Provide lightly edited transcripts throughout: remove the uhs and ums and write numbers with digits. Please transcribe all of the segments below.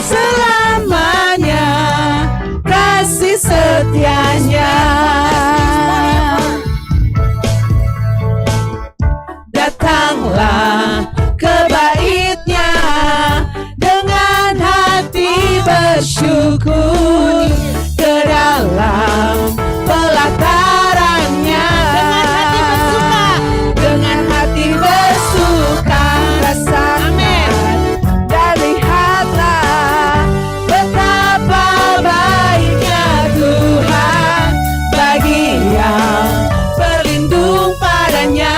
selamanya, kasih setianya. Datanglah ke bait-Nya dengan hati bersyukur, ke dalam pelataran-Nya dengan hati bersuka, rasakan dan lihatlah betapa baiknya Tuhan bagi yang berlindung padanya.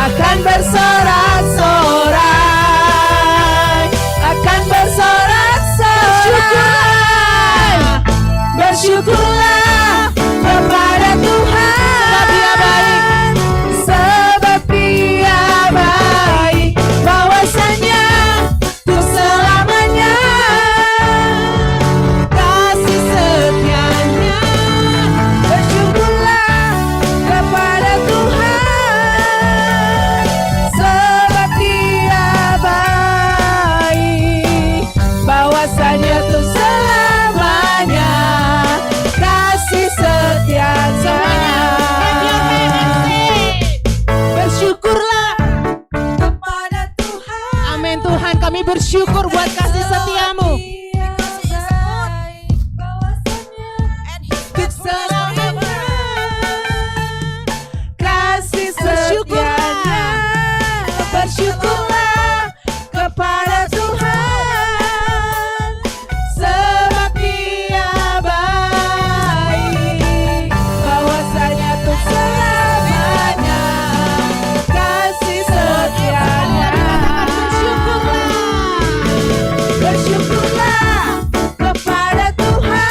Akan bersorak-sorai, akan bersorak-sorai. Bersyukurlah kepada Tuhan, sebab Dia baik, bahwasanya untuk selamanya, kasih setianya. Bersyukurlah kepada Tuhan, sebab Dia baik, bahwasanya untuk selamanya, kasih setianya. Bersyukurlah kepada Tuhan. Amin Tuhan, kami bersyukur buat kasih setiamu. Untuk selamanya, kasih setianya. Bersyukurlah kepada Tuhan, sebab Dia baik, bahwasanya untuk selamanya, kasih setianya. Bersyukurlah kepada Tuhan,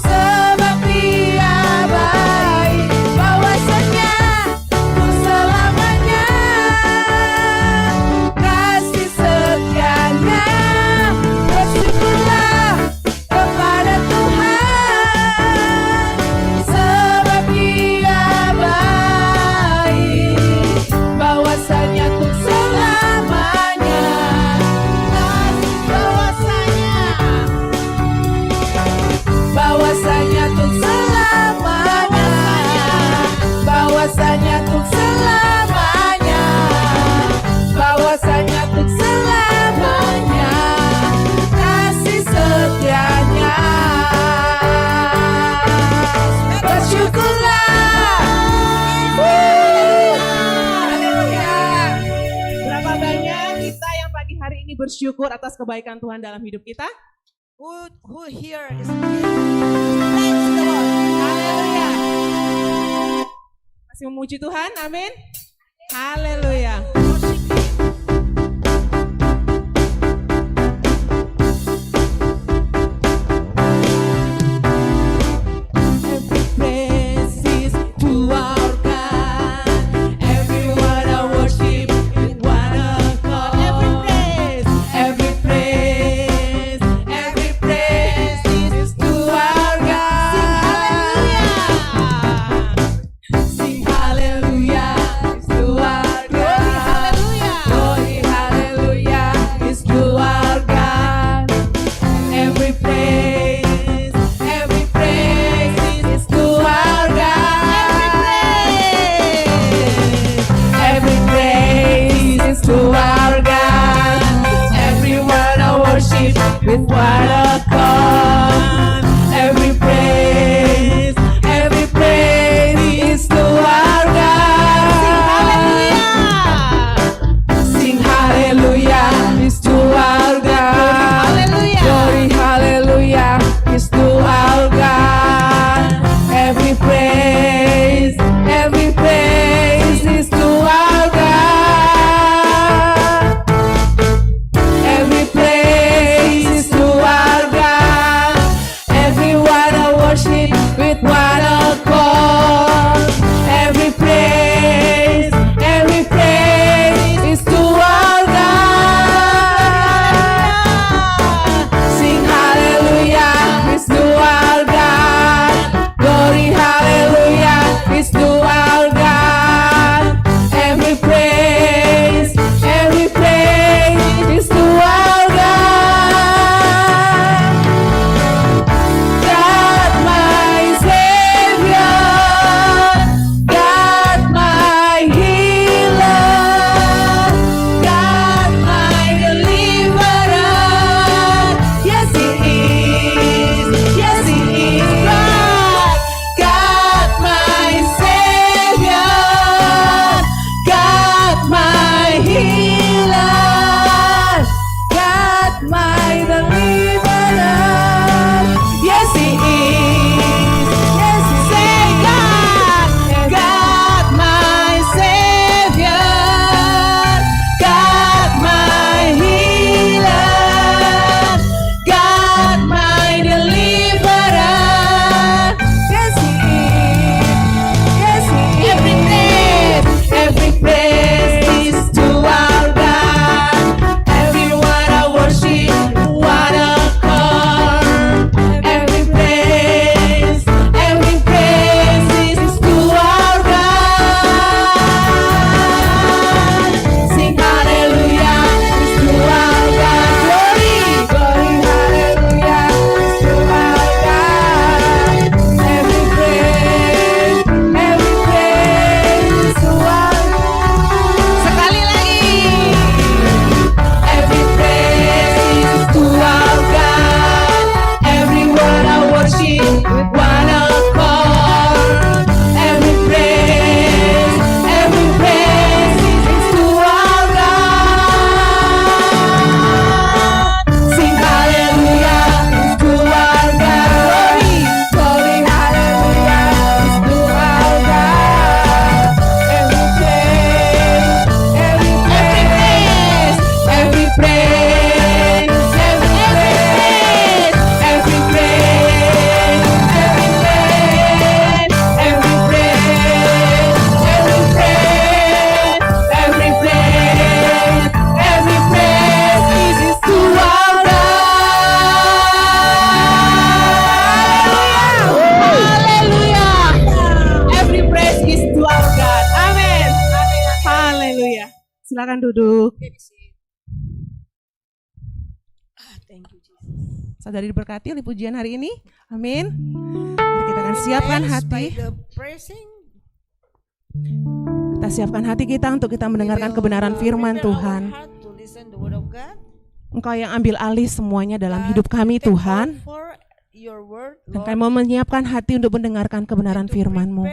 sebab Dia baik, bahwasanya untuk selamanya, kasih setianya. Bersyukurlah kepada Tuhan, sebab Dia baik, bahwasanya untuk selamanya, bahwasanya untuk selamanya, bahwasanya untuk selamanya, bahwasanya untuk selamanya, kasih setianya. Bersyukurlah. Haleluya. Berapa banyak kita yang pagi hari ini bersyukur atas kebaikan Tuhan dalam hidup kita? Who here is thanks the Lord. Haleluya. Masih memuji Tuhan, amin. Haleluya. Every praise is to our God. Everyone I worship in one accord. Every praise is to our God. Sing hallelujah, is to our God. Silakan duduk. Thank you, Jesus. Saudari diberkati oleh pujian hari ini. Amin. Mari kita akan siapkan hati. Kita siapkan hati kita untuk kita mendengarkan kebenaran firman Tuhan. Engkau yang ambil alih semuanya dalam hidup kami Tuhan. Dan kami mau menyiapkan hati untuk mendengarkan kebenaran firman-Mu.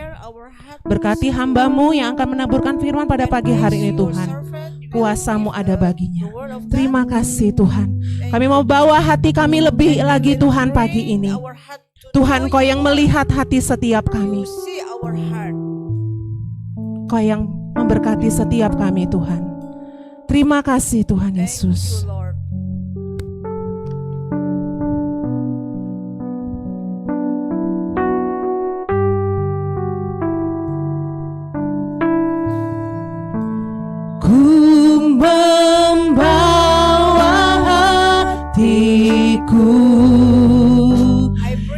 Berkati hamba-Mu yang akan menaburkan firman pada pagi hari ini Tuhan. Kuasa-Mu ada baginya. Terima kasih Tuhan. Kami mau bawa hati kami lebih lagi Tuhan pagi ini. Tuhan, Kau yang melihat hati setiap kami. Kau yang memberkati setiap kami Tuhan. Terima kasih Tuhan Yesus. Ku membawa hatiku,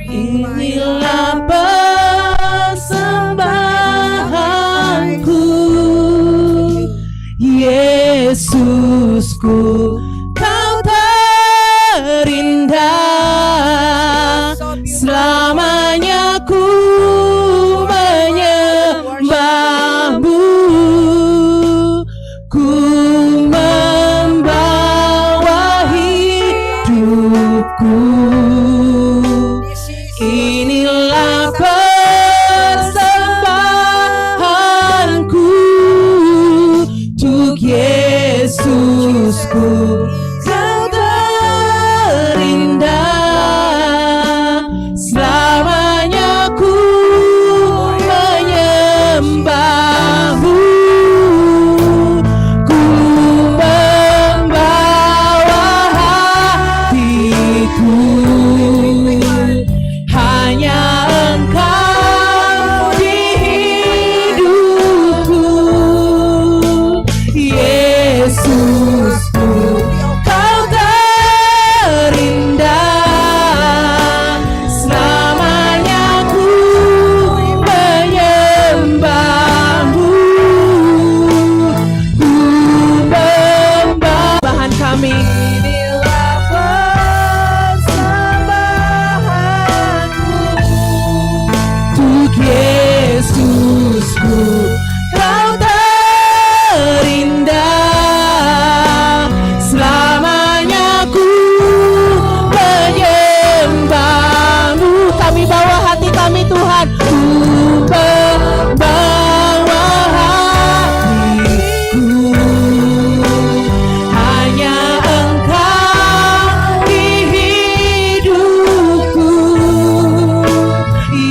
inilah persembahanku, Yesusku, Kau terindah, selamanya ku menyembahmu. Ku membawa hidupku, inilah persembahanku untuk Yesusku, Kau terindah, selamanya ku menyembahmu. Ku membawa hatiku, hanya Engkau di hidupku, Yesusku, Kau terindah, selamanya ku menyembahmu. Ku membahan kami, inilah persembahanku untuk Yesusku, Kau terindah, selamanya ku menyembahmu. Kami bawa hati kami Tuhan, ku membawa hatiku, hanya Engkau di hidupku,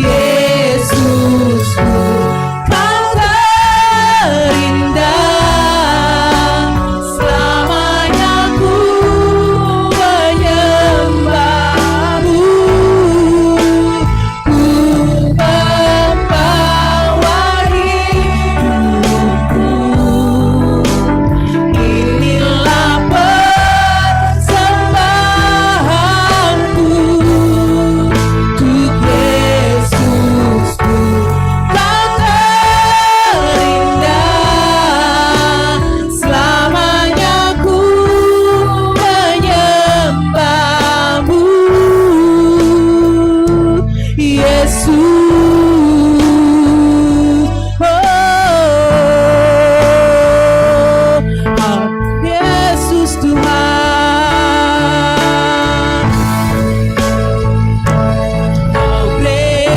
Yesusku, Kau terindah, selamanya ku menyembahmu. Ku membawa hidupku, inilah persembahanku untuk Yesusku, Kau terindah, selamanya ku menyembahmu, Yesus. Yesus Tuhan, Kau great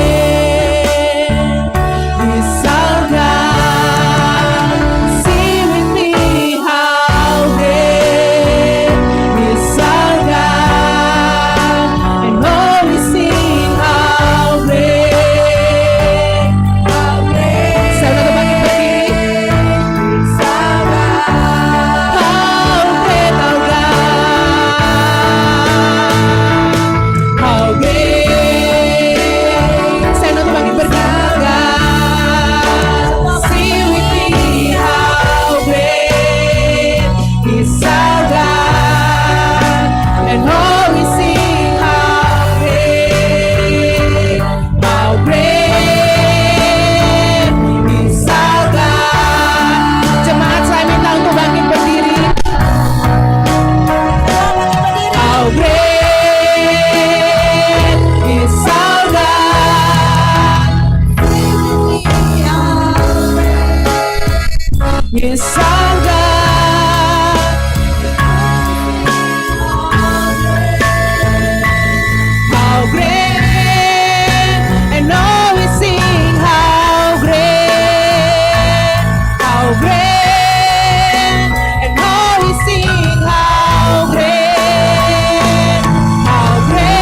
di sorga. Sing with me, how great is our God, and oh we sing how great is our God. How great, and all we sing, how great, how great, and all we sing, how great, how great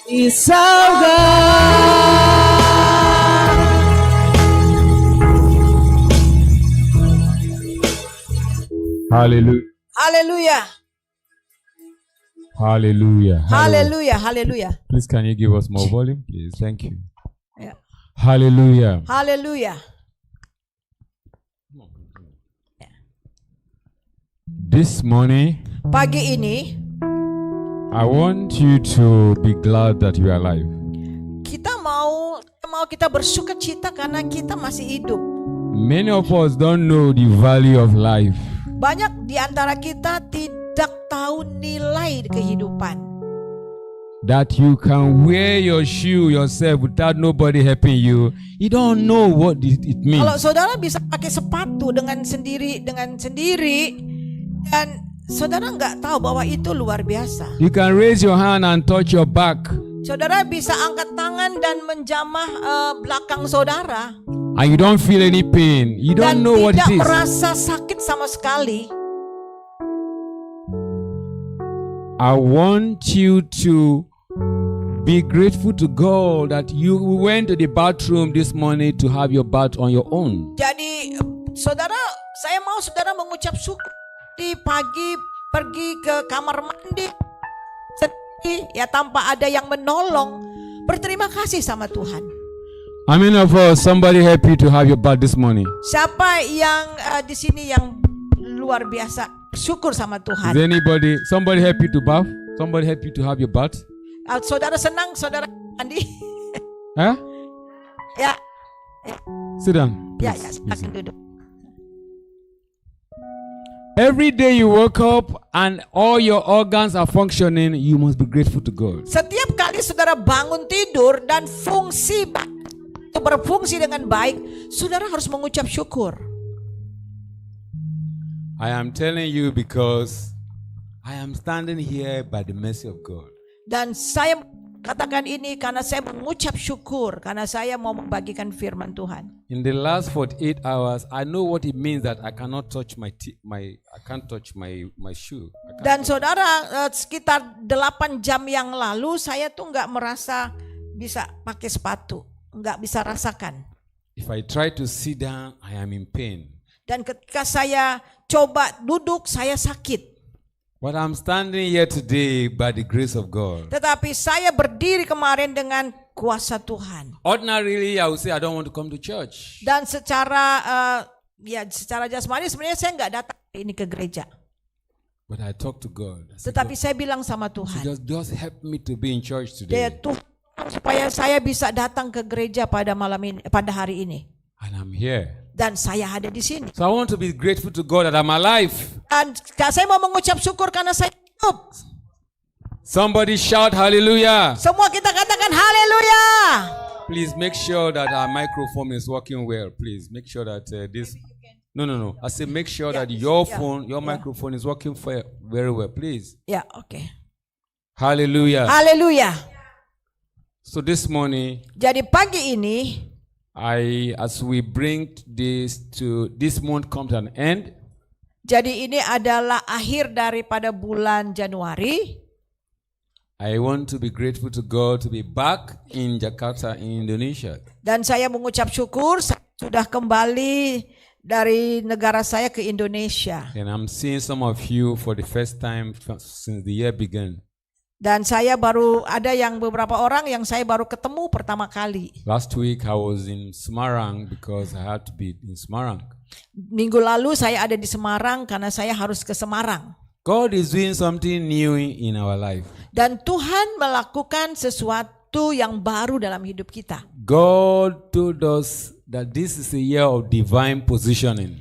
is our God. Hallelujah. Hallelujah. Hallelujah. Hallelujah. Hallelujah. Please, can you give us more volume, please? Thank you. Yeah. Hallelujah. Hallelujah. This morning, Pagi ini I want you to be glad that you are alive. kita mau kita bersuka cita karena kita masih hidup. Many of us don't know the value of life. Banyak di antara kita tidak tahu nilai kehidupan. That you can wear your shoe yourself without nobody helping you. You don't know what it means. Kalau saudara bisa pakai sepatu dengan sendiri dan saudara nggak tahu bahwa itu luar biasa. You can raise your hand and touch your back. Saudara bisa angkat tangan dan menjamah belakang saudara. And you don't feel any pain. You don't know what it Dan is. tidak merasa sakit sama sekali. I want you to be grateful to God that you went to the bathroom this morning to have your bath on your own. Jadi saudara, saya mau saudara mengucap syukur di pagi pergi ke kamar mandi sendiri, ya tanpa ada yang menolong. Berterima kasih sama Tuhan. How many of us, somebody happy to have your bath this morning? Siapa yang di sini yang luar biasa bersyukur sama Tuhan? Is anybody, somebody happy to bath? Somebody happy to have your bath? Saudara senang saudara mandi? Huh? Ya, Sit down. ya, please. silakan duduk. Every day you wake up and all your organs are functioning, you must be grateful to God. Setiap kali saudara bangun tidur dan fungsi itu berfungsi dengan baik, saudara harus mengucap syukur. I am telling you because I am standing here by the mercy of God. Dan saya katakan ini karena saya mengucap syukur, karena saya mau membagikan firman Tuhan. In the last 48 hours, I know what it means that I cannot touch my shoe. Dan saudara, sekitar 8 jam yang lalu saya tuh nggak merasa bisa pakai sepatu, nggak bisa rasakan. If I try to sit down, I am in pain. Dan ketika saya coba duduk, saya sakit. But I'm standing here today by the grace of God. Tetapi saya berdiri kemarin dengan kuasa Tuhan. Ordinarily, I would say I don't want to come to church. Dan secara jasmani sebenarnya saya nggak datang ini ke gereja. But I talk to God. I said, Tetapi God, saya bilang sama Tuhan, just help me to be in church ya today. Tuhan, supaya saya bisa datang ke gereja pada malam ini, pada hari ini. And I'm here. Dan saya ada di sini. So I want to be grateful to God that I'm alive. Dan saya mau mengucap syukur karena saya hidup. Somebody shout hallelujah. Semua kita katakan haleluya. Please make sure that our microphone is working well. Please make sure that this. No. I say make sure that your phone, your microphone is working very well. Please. Ya, oke. Hallelujah. Haleluya. So this morning, Jadi pagi ini, as we bring this month come to an end. jadi ini adalah akhir daripada bulan Januari. I want to be grateful to God to be back in Jakarta in Indonesia. Dan saya mengucap syukur saya sudah kembali dari negara saya ke Indonesia. And I'm seeing some of you for the first time since the year began. Dan saya baru ada beberapa orang yang saya baru ketemu pertama kali. Last week I was in Semarang because I had to be in Semarang. Minggu lalu saya ada di Semarang karena saya harus ke Semarang. God is doing something new in our life. Dan Tuhan melakukan sesuatu yang baru dalam hidup kita. God told us that this is a year of divine positioning.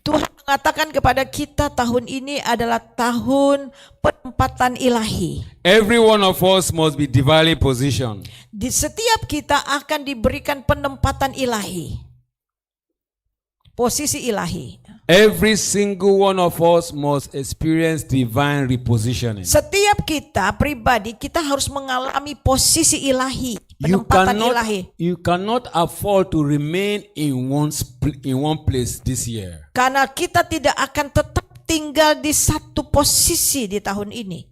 Tuhan mengatakan kepada kita tahun ini adalah tahun penempatan ilahi. Every one of us must be divinely positioned. Di setiap kita akan diberikan penempatan ilahi. Posisi ilahi. Every single one of us must experience divine repositioning. Setiap kita pribadi kita harus mengalami posisi ilahi, penempatan ilahi. You cannot afford to remain in one place this year. Karena kita tidak akan tetap tinggal di satu posisi di tahun ini.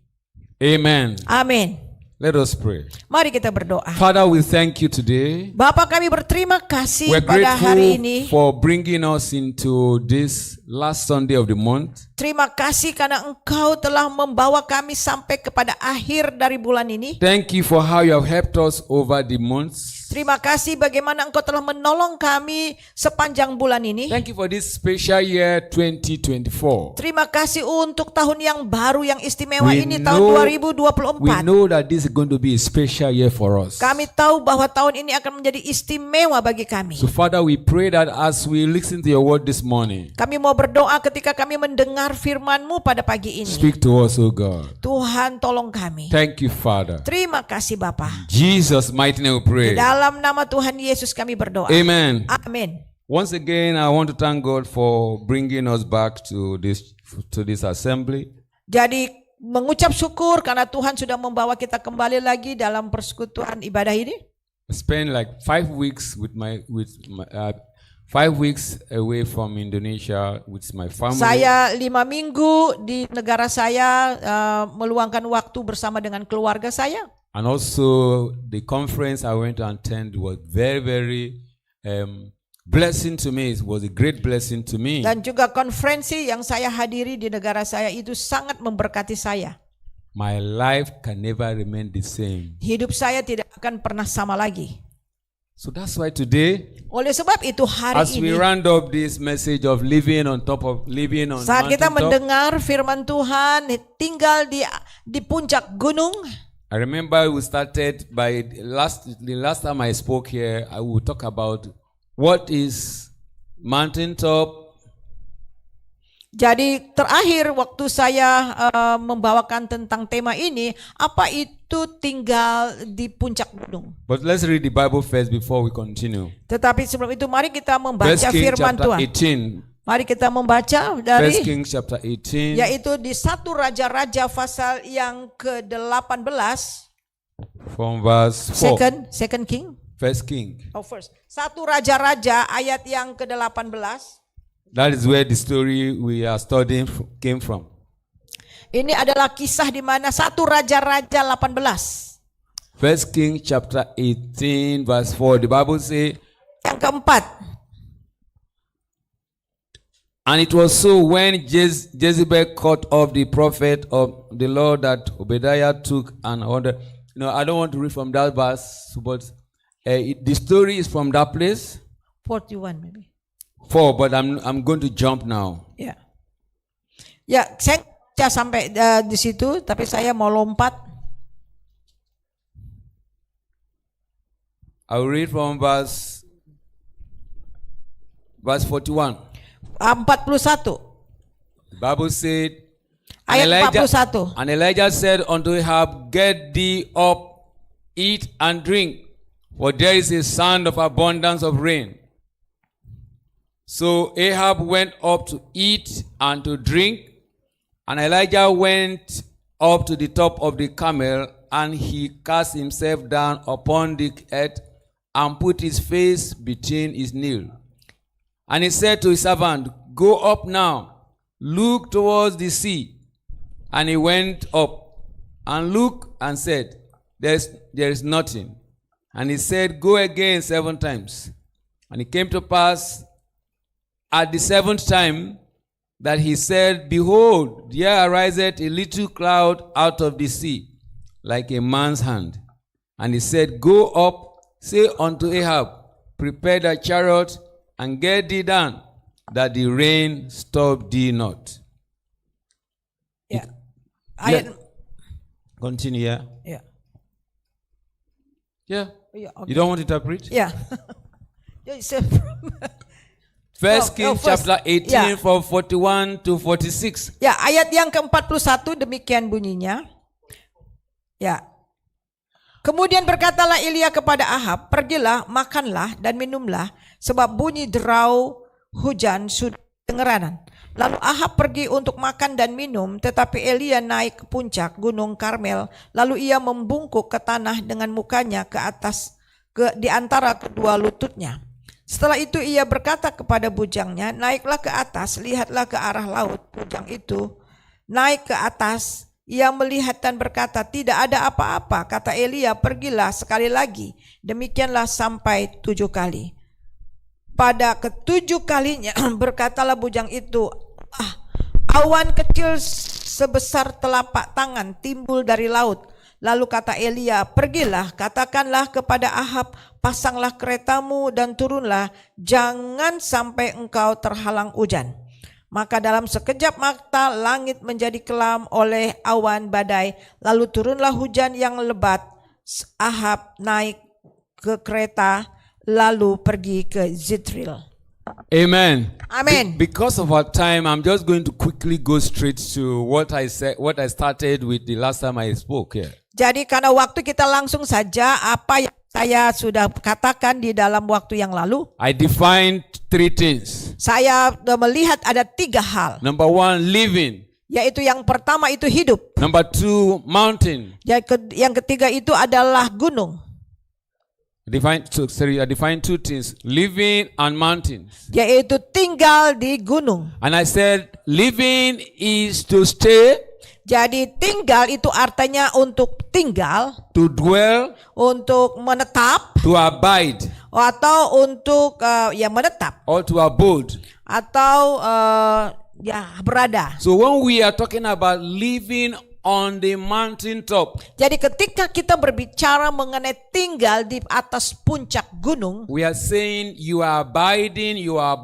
Amen. Amin. Let us pray. Mari kita berdoa. Father, we thank you today. Bapa, kami berterima kasih We're pada hari grateful ini. for bringing us into this last Sunday of the month. Terima kasih karena Engkau telah membawa kami sampai kepada akhir dari bulan ini. Thank you for how you have helped us over the months. Terima kasih bagaimana Engkau telah menolong kami sepanjang bulan ini. Thank you for this special year 2024. Terima kasih untuk tahun yang baru yang istimewa We ini, know- tahun We 2024. know that this is going to be a special year for us. Kami tahu bahwa tahun ini akan menjadi istimewa bagi kami. So Father, we pray that as we listen to your word this morning, Kami mau berdoa ketika kami mendengar firman-Mu pada pagi ini. speak to us, O God. Tuhan tolong kami. Thank you, Father. Terima kasih Bapa. Jesus' mighty name we pray. Di dalam nama Tuhan Yesus kami berdoa. Amen. Amin. Once again, I want to thank God for bringing us back to this assembly. Jadi mengucap syukur karena Tuhan sudah membawa kita kembali lagi dalam persekutuan ibadah ini. I spent like 5 weeks with my 5 weeks away from Indonesia with my family. Saya 5 minggu di negara saya, meluangkan waktu bersama dengan keluarga saya. And also the conference I went to attend was very, very blessing to me. It was a great blessing to me. Dan juga konferensi yang saya hadiri di negara saya itu sangat memberkati saya. My life can never remain the same. Hidup saya tidak akan pernah sama lagi. So that's why today, Oleh sebab itu hari as we ini, round up this message of living on saat kita mountaintop, mendengar firman Tuhan, tinggal di puncak gunung. I remember we started by the last time I spoke here, I would talk about what is mountaintop. Jadi terakhir waktu saya membawakan tentang tema ini, apa itu tinggal di puncak gunung. But let's read the Bible first before we continue. Tetapi sebelum itu mari kita membaca 1 Kings firman chapter Tuhan. 18. Mari kita membaca 1 dari Kings chapter 18. yaitu di 1 Raja-Raja pasal yang ke-18. From verse 4. Second King. First King. Oh, first. 1 Raja-Raja ayat yang ke-18. That is where the story we are studying came from. Ini adalah kisah di mana 1 Raja-Raja 18. First King chapter 18 verse 4. The Bible says, Yang keempat. and it was so when Jezebel cut off the prophet of the Lord that Obadiah took and ordered. I don't want to read from that verse, but the story is from that place. 41 maybe. 4, but I'm going to jump now. Ya. Ya, saya baca sampai di situ, tapi saya mau lompat. I'll read from verse 41. 41. The Bible said, Ayat 41. and Elijah said unto Ahab, get thee up, eat and drink, for there is a sound of abundance of rain. So Ahab went up to eat and to drink, and Elijah went up to the top of the camel, and he cast himself down upon the earth and put his face between his knees. And he said to his servant, go up now, look towards the sea. And he went up and looked and said, there is nothing. And he said, go again 7 times. And it came to pass at the 7th time that he said, behold, there ariseth a little cloud out of the sea, like a man's hand. And he said, go up, say unto Ahab, prepare thy chariot, and get thee down, that the rain stop thee not. Ya. Ayat Continue, yeah? ya. Yeah. Ya, You don't want to interpret? Ya. First Kings first- chapter 18 yeah. from 41 to 46. Ya, ayat yang ke-41 demikian bunyinya. Ya. Kemudian berkatalah Elia kepada Ahab, "Pergilah, makanlah dan minumlah, sebab bunyi derau hujan sudah kedengeran." Lalu Ahab pergi untuk makan dan minum, tetapi Elia naik ke puncak gunung Karmel, lalu ia membungkuk ke tanah dengan mukanya ke atas di antara kedua lututnya. Setelah itu ia berkata kepada bujangnya, "Naiklah ke atas, lihatlah ke arah laut." Bujang itu naik ke atas. Ia melihat dan berkata, "Tidak ada apa-apa." Kata Elia, "Pergilah sekali lagi." Demikianlah sampai 7 kali. Pada ke-7 kalinya berkatalah bujang itu, awan kecil sebesar telapak tangan timbul dari laut. Lalu kata Elia, "Pergilah, katakanlah kepada Ahab, pasanglah keretamu dan turunlah, jangan sampai engkau terhalang hujan." Maka dalam sekejap mata langit menjadi kelam oleh awan badai, lalu turunlah hujan yang lebat. Ahab naik ke kereta lalu pergi ke Zidril. Amen. Amen. Because of our time, I'm just going to quickly go straight to what I said, what I started with the last time I spoke here. Jadi karena waktu kita langsung saja apa yang saya sudah katakan di dalam waktu yang lalu. I defined 3 things. Saya melihat ada 3 hal. Number 1, living. Yaitu yang pertama itu hidup. Number 2, mountain. Yang ketiga itu adalah gunung. I defined 2 things, living and mountains. Yaitu tinggal di gunung. And I said, living is to stay, Jadi tinggal itu artinya untuk tinggal, to dwell, untuk menetap, to abide, atau untuk menetap, or to abode. atau berada. So when we are talking about living on the mountain top, Jadi ketika kita berbicara mengenai tinggal di atas puncak gunung, we are saying you are abiding, you are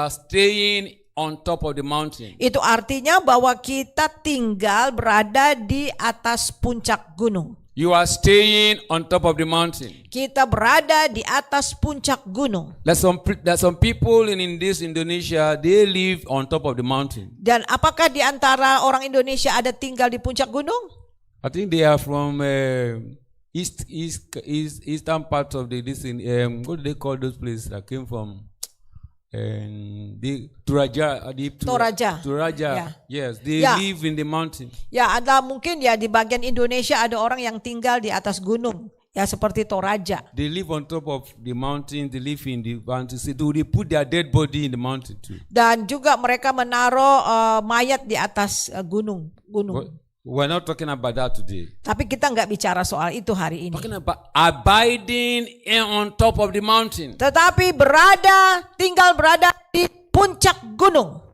staying on top of the mountain. itu artinya bahwa kita tinggal berada di atas puncak gunung. You are staying on top of the mountain. Kita berada di atas puncak gunung. There's some people in this Indonesia, they live on top of the mountain. Dan apakah di antara orang Indonesia ada tinggal di puncak gunung? I think they are from eastern part of what do they call those places that came from? Toraja. Yeah. Yes, they Yeah. live in the mountain. Ya, ada mungkin ya di bagian Indonesia ada orang yang tinggal di atas gunung. Ya seperti Toraja. They live on top of the mountain. They live in the mountain. So they put their dead body in the mountain too. Dan juga mereka menaruh mayat di atas gunung. We're not talking about that today. Tapi kita nggak bicara soal itu hari ini. Talking about abiding on top of the mountain. Tetapi tinggal berada di puncak gunung.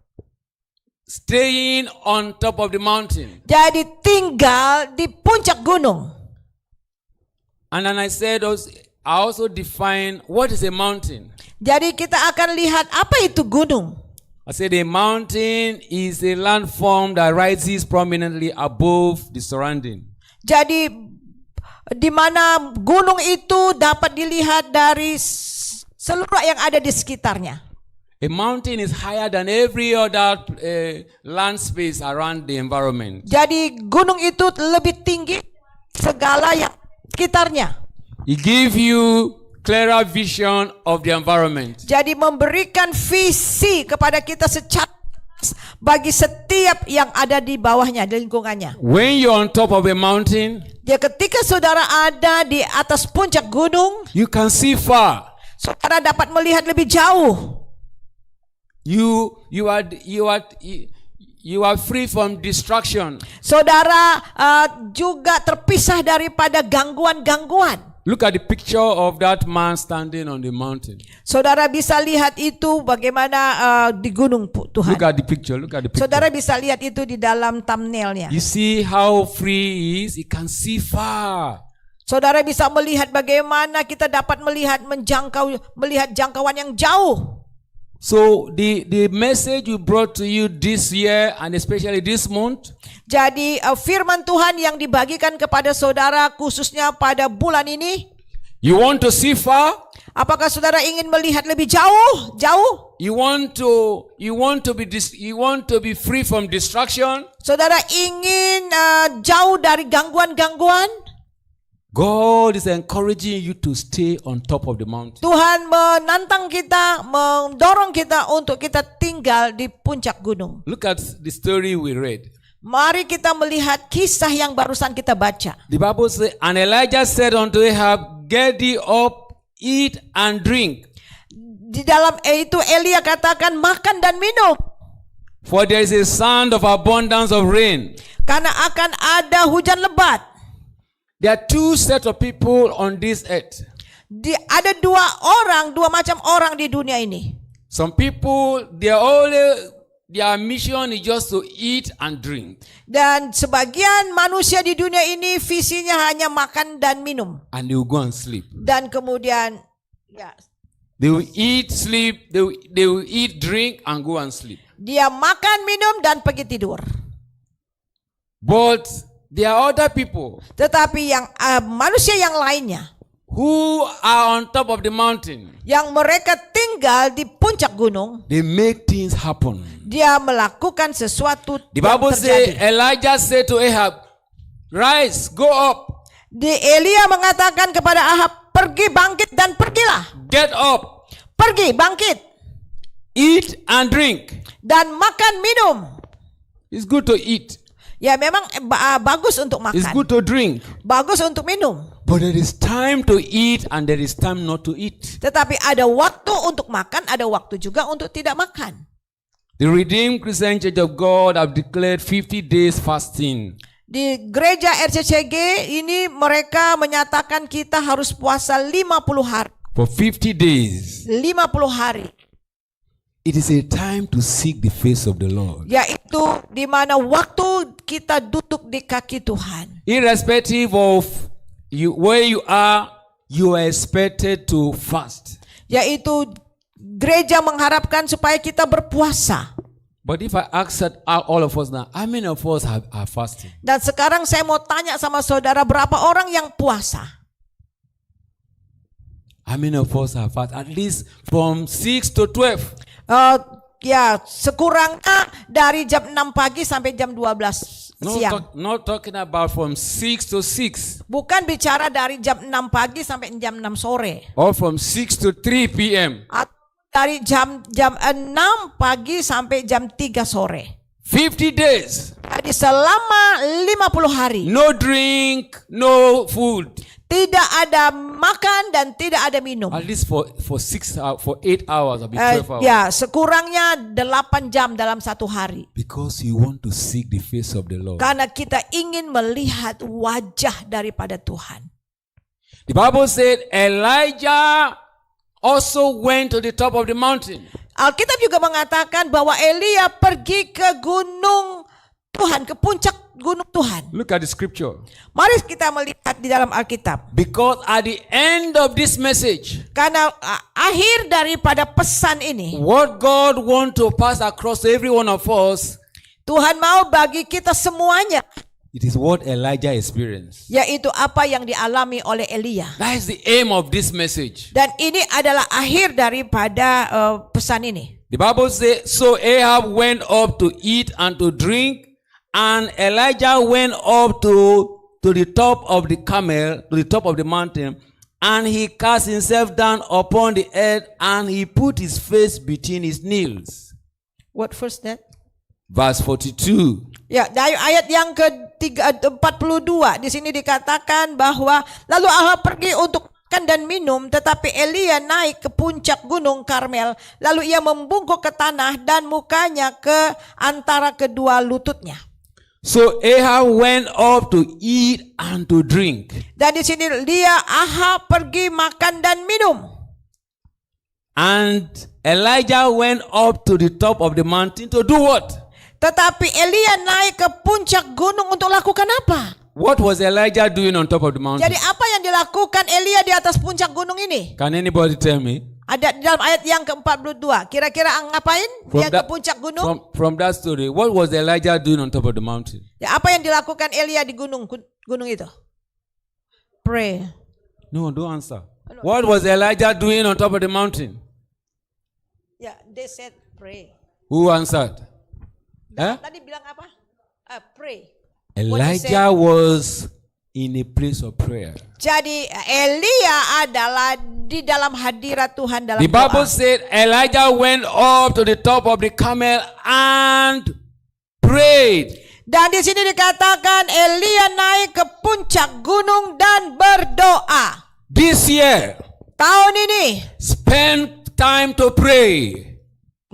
Staying on top of the mountain. Jadi tinggal di puncak gunung. And then I also define what is a mountain. Jadi kita akan lihat apa itu gunung. I said a mountain is a landform that rises prominently above the surrounding. Jadi di mana gunung itu dapat dilihat dari seluruh yang ada di sekitarnya. A mountain is higher than every other land space around the environment. Jadi gunung itu lebih tinggi segala yang sekitarnya. It gives you clearer vision of the environment. Jadi memberikan visi kepada kita secara bagi setiap yang ada di bawahnya, di lingkungannya. When you're on top of a mountain, Ketika saudara ada di atas puncak gunung, you can see far. saudara dapat melihat lebih jauh. You are free from distraction. Saudara juga terpisah daripada gangguan-gangguan. Look at the picture of that man standing on the mountain. Saudara bisa lihat itu bagaimana di gunung Tuhan. Look at the picture. Saudara bisa lihat itu di dalam thumbnailnya. You see how free he is? He can see far. Saudara bisa melihat bagaimana kita dapat melihat jangkauan yang jauh. So the message we brought to you this year and especially this month, Jadi firman Tuhan yang dibagikan kepada saudara khususnya pada bulan ini, you want to see far? Apakah saudara ingin melihat lebih jauh? Jauh? You want to be free from distraction? Saudara ingin jauh dari gangguan-gangguan? God is encouraging you to stay on top of the mountain. Tuhan menantang kita, mendorong kita untuk kita tinggal di puncak gunung. Look at the story we read. Mari kita melihat kisah yang barusan kita baca. The Bible says, and Elijah said unto Ahab, get thee up, eat and drink. Di dalam itu Elia katakan makan dan minum. For there is a sound of abundance of rain. Karena akan ada hujan lebat. There are two sets of people on this earth. Ada dua macam orang di dunia ini. Some people, their mission is just to eat and drink. Dan sebagian manusia di dunia ini visinya hanya makan dan minum. And they will go and sleep. Dan kemudian They will eat, sleep, they will eat, drink and go and sleep. dia makan, minum dan pergi tidur. But there are other people Tetapi yang manusia yang lainnya who are on top of the mountain. yang mereka tinggal di puncak gunung, They make things happen. dia melakukan sesuatu The yang Bible says terjadi. Elijah said to Ahab, rise, go up, Elia mengatakan kepada Ahab, pergi, bangkit dan pergilah. get up, Pergi, bangkit eat and drink. dan makan, minum. It's good to eat. Ya memang bagus untuk It's makan, good to drink. bagus untuk minum. But there is time to eat and there is time not to eat. Tetapi ada waktu untuk makan, ada waktu juga untuk tidak makan. The Redeemed Christian Church of God have declared 50 days fasting. Di gereja RCCG ini mereka menyatakan kita harus puasa 50 hari. For 50 days. 50 hari. It is a time to seek the face of the Lord. Yaitu di mana waktu kita duduk di kaki Tuhan. Irrespective of where you are expected to fast. Yaitu gereja mengharapkan supaya kita berpuasa. But if I ask all of us now, how many of us are fasting? Dan sekarang saya mau tanya sama saudara, berapa orang yang puasa? How many of us are fasting? At least from 6 to 12. Ya sekurangnya dari jam 6 pagi sampai jam 12 siang. Not talking about from 6 to 6. Bukan bicara dari jam 6 pagi sampai jam 6 sore. Or from 6 to 3 p.m. Atau dari jam 6 pagi sampai jam 3 sore. 50 days. Jadi selama 50 hari. No drink, no food. Tidak ada makan dan tidak ada minum. At least for 8 hours or 12 hours. Ya, sekurangnya 8 jam dalam satu hari. Because you want to seek the face of the Lord. Karena kita ingin melihat wajah daripada Tuhan. The Bible said Elijah also went to the top of the mountain. Alkitab juga mengatakan bahwa Elia pergi ke gunung Tuhan, ke puncak gunung Tuhan. Look at the scripture. Mari kita melihat di dalam Alkitab. Because at the end of this message, Karena akhir daripada pesan ini, what God wants to pass across to every one of us, Tuhan mau bagi kita semuanya, it is what Elijah experienced. yaitu apa yang dialami oleh Elia. That is the aim of this message. Dan ini adalah akhir daripada pesan ini. The Bible says, so Ahab went up to eat and to drink, and Elijah went up to the top of the Carmel, to the top of the mountain, and he cast himself down upon the earth, and he put his face between his knees. What verse that? Verse 42. Ya, dari ayat yang ke-42 di sini dikatakan bahwa lalu Ahab pergi untuk makan dan minum, tetapi Elia naik ke puncak gunung Karmel, lalu ia membungkuk ke tanah dan mukanya ke antara kedua lututnya. So Ahab went up to eat and to drink. Dan di sini Ahab pergi makan dan minum. And Elijah went up to the top of the mountain to do what? Tetapi Elia naik ke puncak gunung untuk lakukan apa? What was Elijah doing on top of the mountain? Jadi apa yang dilakukan Elia di atas puncak gunung ini? Can anybody tell me? Ada di dalam ayat yang ke-42. Kira-kira ngapain dia ke puncak gunung? From that story, what was Elijah doing on top of the mountain? Ya, apa yang dilakukan Elia di gunung itu? Pray. No, don't answer. What was Elijah doing on top of the mountain? Ya, they said pray. Who answered? Huh? Tadi bilang apa? Pray. Elijah was in a place of prayer. Jadi Elia adalah di dalam hadirat Tuhan dalam The Bible doa. said Elijah went up to the top of the camel and prayed. Dan di sini dikatakan Elia naik ke puncak gunung dan berdoa. This year, Tahun ini spend time to pray.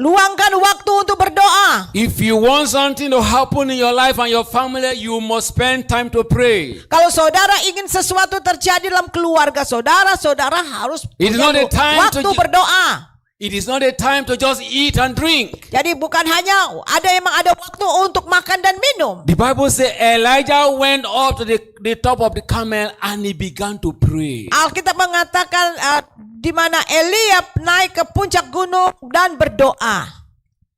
luangkan waktu untuk berdoa. If you want something to happen in your life and your family, you must spend time to pray. Kalau saudara ingin sesuatu terjadi dalam keluarga saudara, saudara harus It is punya not a time waktu to- berdoa. It is not a time to just eat and drink. Jadi bukan hanya ada waktu untuk makan dan minum. The Bible says Elijah went up to the top of the camel and he began to pray. Alkitab mengatakan di mana Elia naik ke puncak gunung dan berdoa.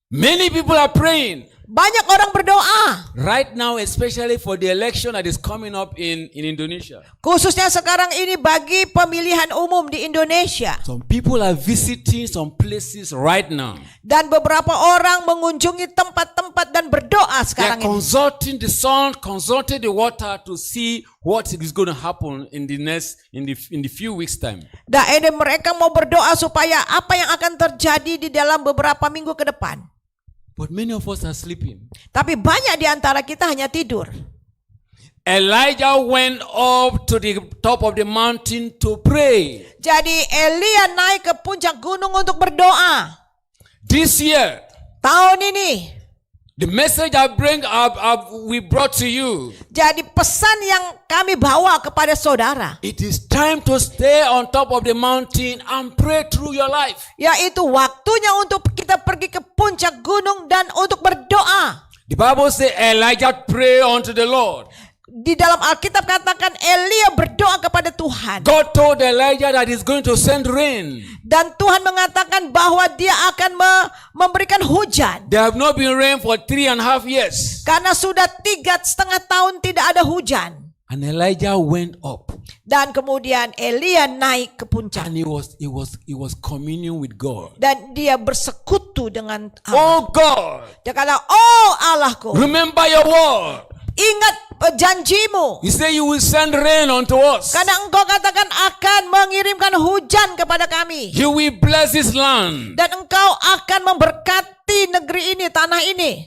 Many people are praying Banyak orang berdoa. right now, especially for the election that is coming up in Indonesia. Khususnya sekarang ini bagi pemilihan umum di Indonesia. Some people are visiting some places right now. Dan beberapa orang mengunjungi tempat-tempat dan berdoa They are sekarang ini. consulting the sun, consulting the water to see what is going to happen in the few weeks time. Dan ini mereka mau berdoa supaya apa yang akan terjadi di dalam beberapa minggu ke depan. But many of us are sleeping. Tapi banyak di antara kita hanya tidur. Elijah went up to the top of the mountain to pray. Jadi Elia naik ke puncak gunung untuk berdoa. This year, Tahun ini. the message we brought to you, Jadi pesan yang kami bawa kepada saudara. it is time to stay on top of the mountain and pray through your life. Yaitu waktunya untuk kita pergi ke puncak gunung dan untuk berdoa. The Bible says Elijah prayed unto the Lord. Di dalam Alkitab katakan Elia berdoa kepada Tuhan. God told Elijah that he's going to send rain. Dan Tuhan mengatakan bahwa dia akan memberikan hujan. There have not been rain for 3.5 years. Karena sudah 3,5 tahun tidak ada hujan. And Elijah went up Dan kemudian Elia naik ke puncak. and he was communing with God. Dan dia bersekutu dengan Allah. Oh God, Dia kata, oh Allahku, remember your word. ingat janjimu. You say you will send rain unto us. Karena engkau katakan akan mengirimkan hujan kepada kami. You will bless this land. Dan engkau akan memberkati negeri ini, tanah ini.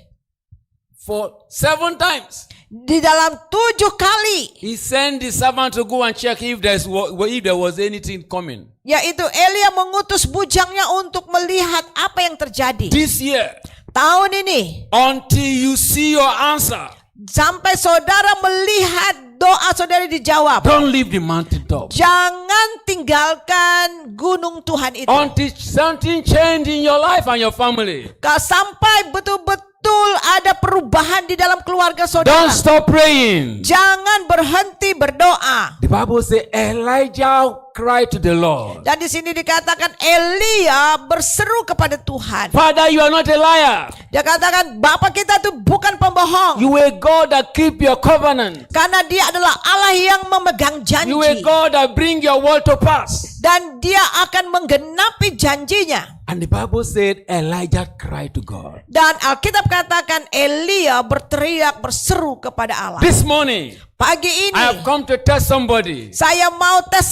For 7 times. Di dalam 7 kali. He sent the servant to go and check if there was anything coming. Yaitu Elia mengutus bujangnya untuk melihat apa yang terjadi. This year, Tahun ini. until you see your answer, Sampai saudara melihat doa saudara dijawab. don't leave the mountaintop. Jangan tinggalkan gunung Tuhan itu. Until something change in your life and your family. Sampai betul-betul ada perubahan di dalam keluarga saudara. Don't stop praying. Jangan berhenti berdoa. The Bible says Elijah cried to the Lord. Dan di sini dikatakan Elia berseru kepada Tuhan. Father, you are not a liar. Dia katakan Bapa kita itu bukan pembohong. You are God that keep your covenant. Karena dia adalah Allah yang memegang janji. You are God that bring your word to pass. Dan dia akan menggenapi janjinya. And the Bible said Elijah cried to God. Dan Alkitab katakan Elia berteriak berseru kepada Allah. This morning, Pagi I ini have come to test somebody. saya mau tes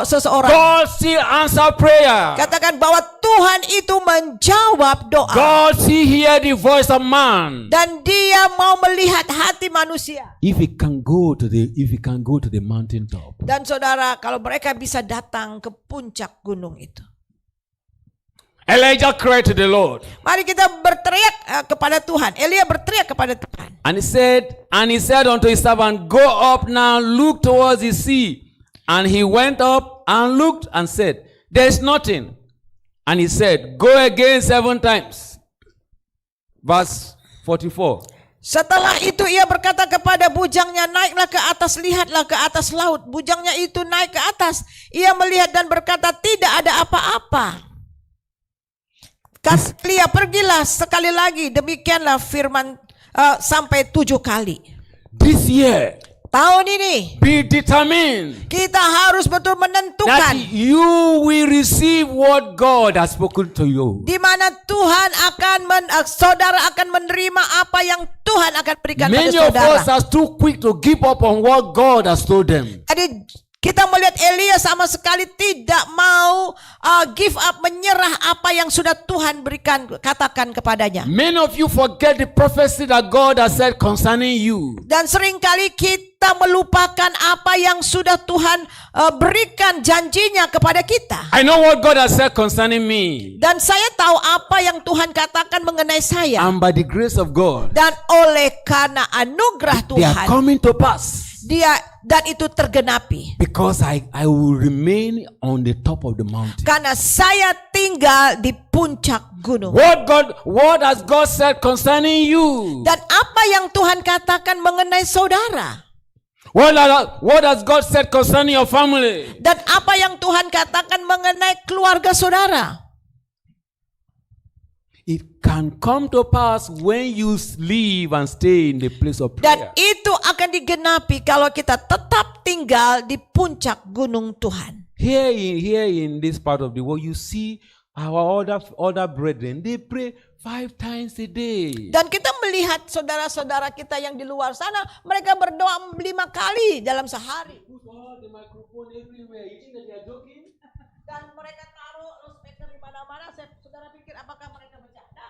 seseorang. God still answer prayer. Katakan bahwa Tuhan itu menjawab doa. God still hear the voice of man. Dan dia mau melihat hati manusia. If he can go to the mountaintop. Dan saudara, kalau mereka bisa datang ke puncak gunung itu. Elijah cried to the Lord. Mari kita berteriak kepada Tuhan. Elia berteriak kepada Tuhan. And he said unto his servant, go up now, look towards the sea. And he went up and looked and said, there is nothing. And he said, go again 7 times. Verse 44. Setelah itu ia berkata kepada bujangnya, naiklah ke atas, lihatlah ke atas laut. Bujangnya itu naik ke atas. Ia melihat dan berkata, tidak ada apa-apa. Kata Elia, pergilah sekali lagi. Demikianlah firman sampai 7 kali. This year, tahun ini be determined kita harus betul that menentukan you will receive what God has spoken to you. di mana Tuhan akan saudara akan menerima apa yang Tuhan akan berikan pada Many of us saudara. are too quick to give up on what God has told them. Jadi kita melihat Elia sama sekali tidak mau give up, menyerah apa yang sudah Tuhan berikan, katakan kepadanya. Many of you forget the prophecy that God has said concerning you. Dan seringkali kita melupakan apa yang sudah Tuhan berikan janjinya kepada kita. I know what God has said concerning me. Dan saya tahu apa yang Tuhan katakan mengenai saya. And by the grace of God, Dan oleh karena anugerah they are Tuhan, coming to pass. dan itu tergenapi. Because I will remain on the top of the mountain. Karena saya tinggal di puncak gunung. What has God said concerning you? Dan apa yang Tuhan katakan mengenai saudara? What has God said concerning your family? Dan apa yang Tuhan katakan mengenai keluarga saudara? It can come to pass when you live and stay in the place of Dan prayer. itu akan digenapi kalau kita tetap tinggal di puncak gunung Tuhan. Here in this part of the world, you see our other brethren, they pray 5 times a day. Dan kita melihat saudara-saudara kita yang di luar sana, mereka berdoa 5 kali dalam sehari. Dan mereka taruh loudspeaker di mana-mana. Saudara pikir apakah mereka bercanda?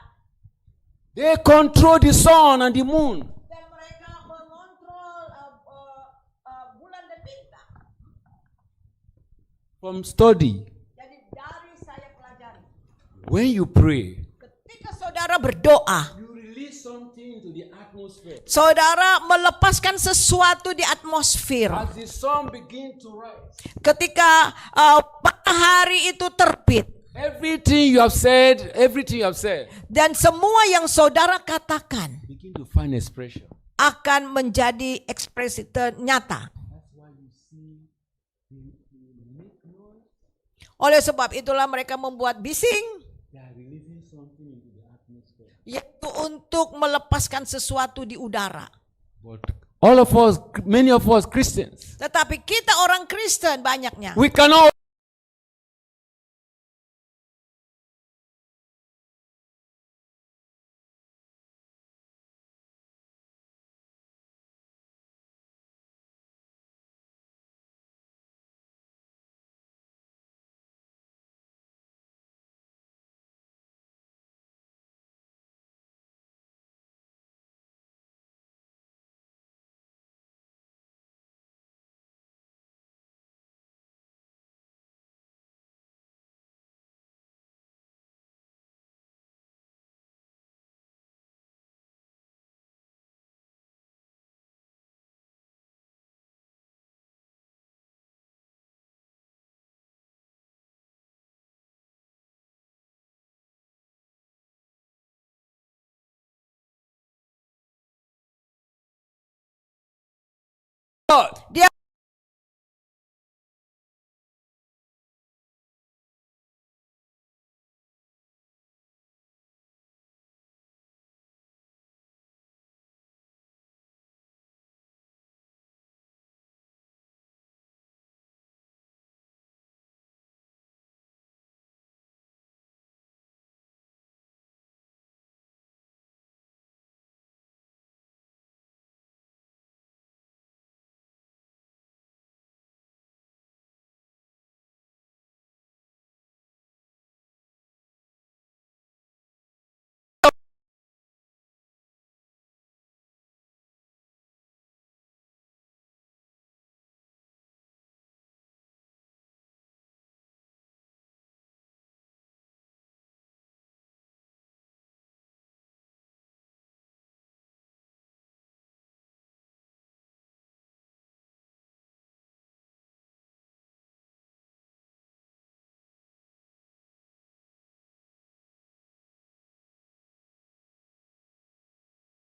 They control the sun and the moon. Dan mereka mengontrol bulan dan bintang. From study, Jadi dari saya pelajari, when you pray, ketika saudara berdoa, you release something into the atmosphere. saudara melepaskan sesuatu di atmosfer. As the sun begins to rise, Ketika matahari itu terbit, everything you have said, dan semua yang saudara katakan begin to find expression. akan menjadi ekspresi nyata. Oleh sebab itulah mereka membuat bising, They are releasing something into the atmosphere. yaitu untuk melepaskan sesuatu di udara. But many of us Christians, Tetapi kita orang Kristen banyaknya, we cannot dia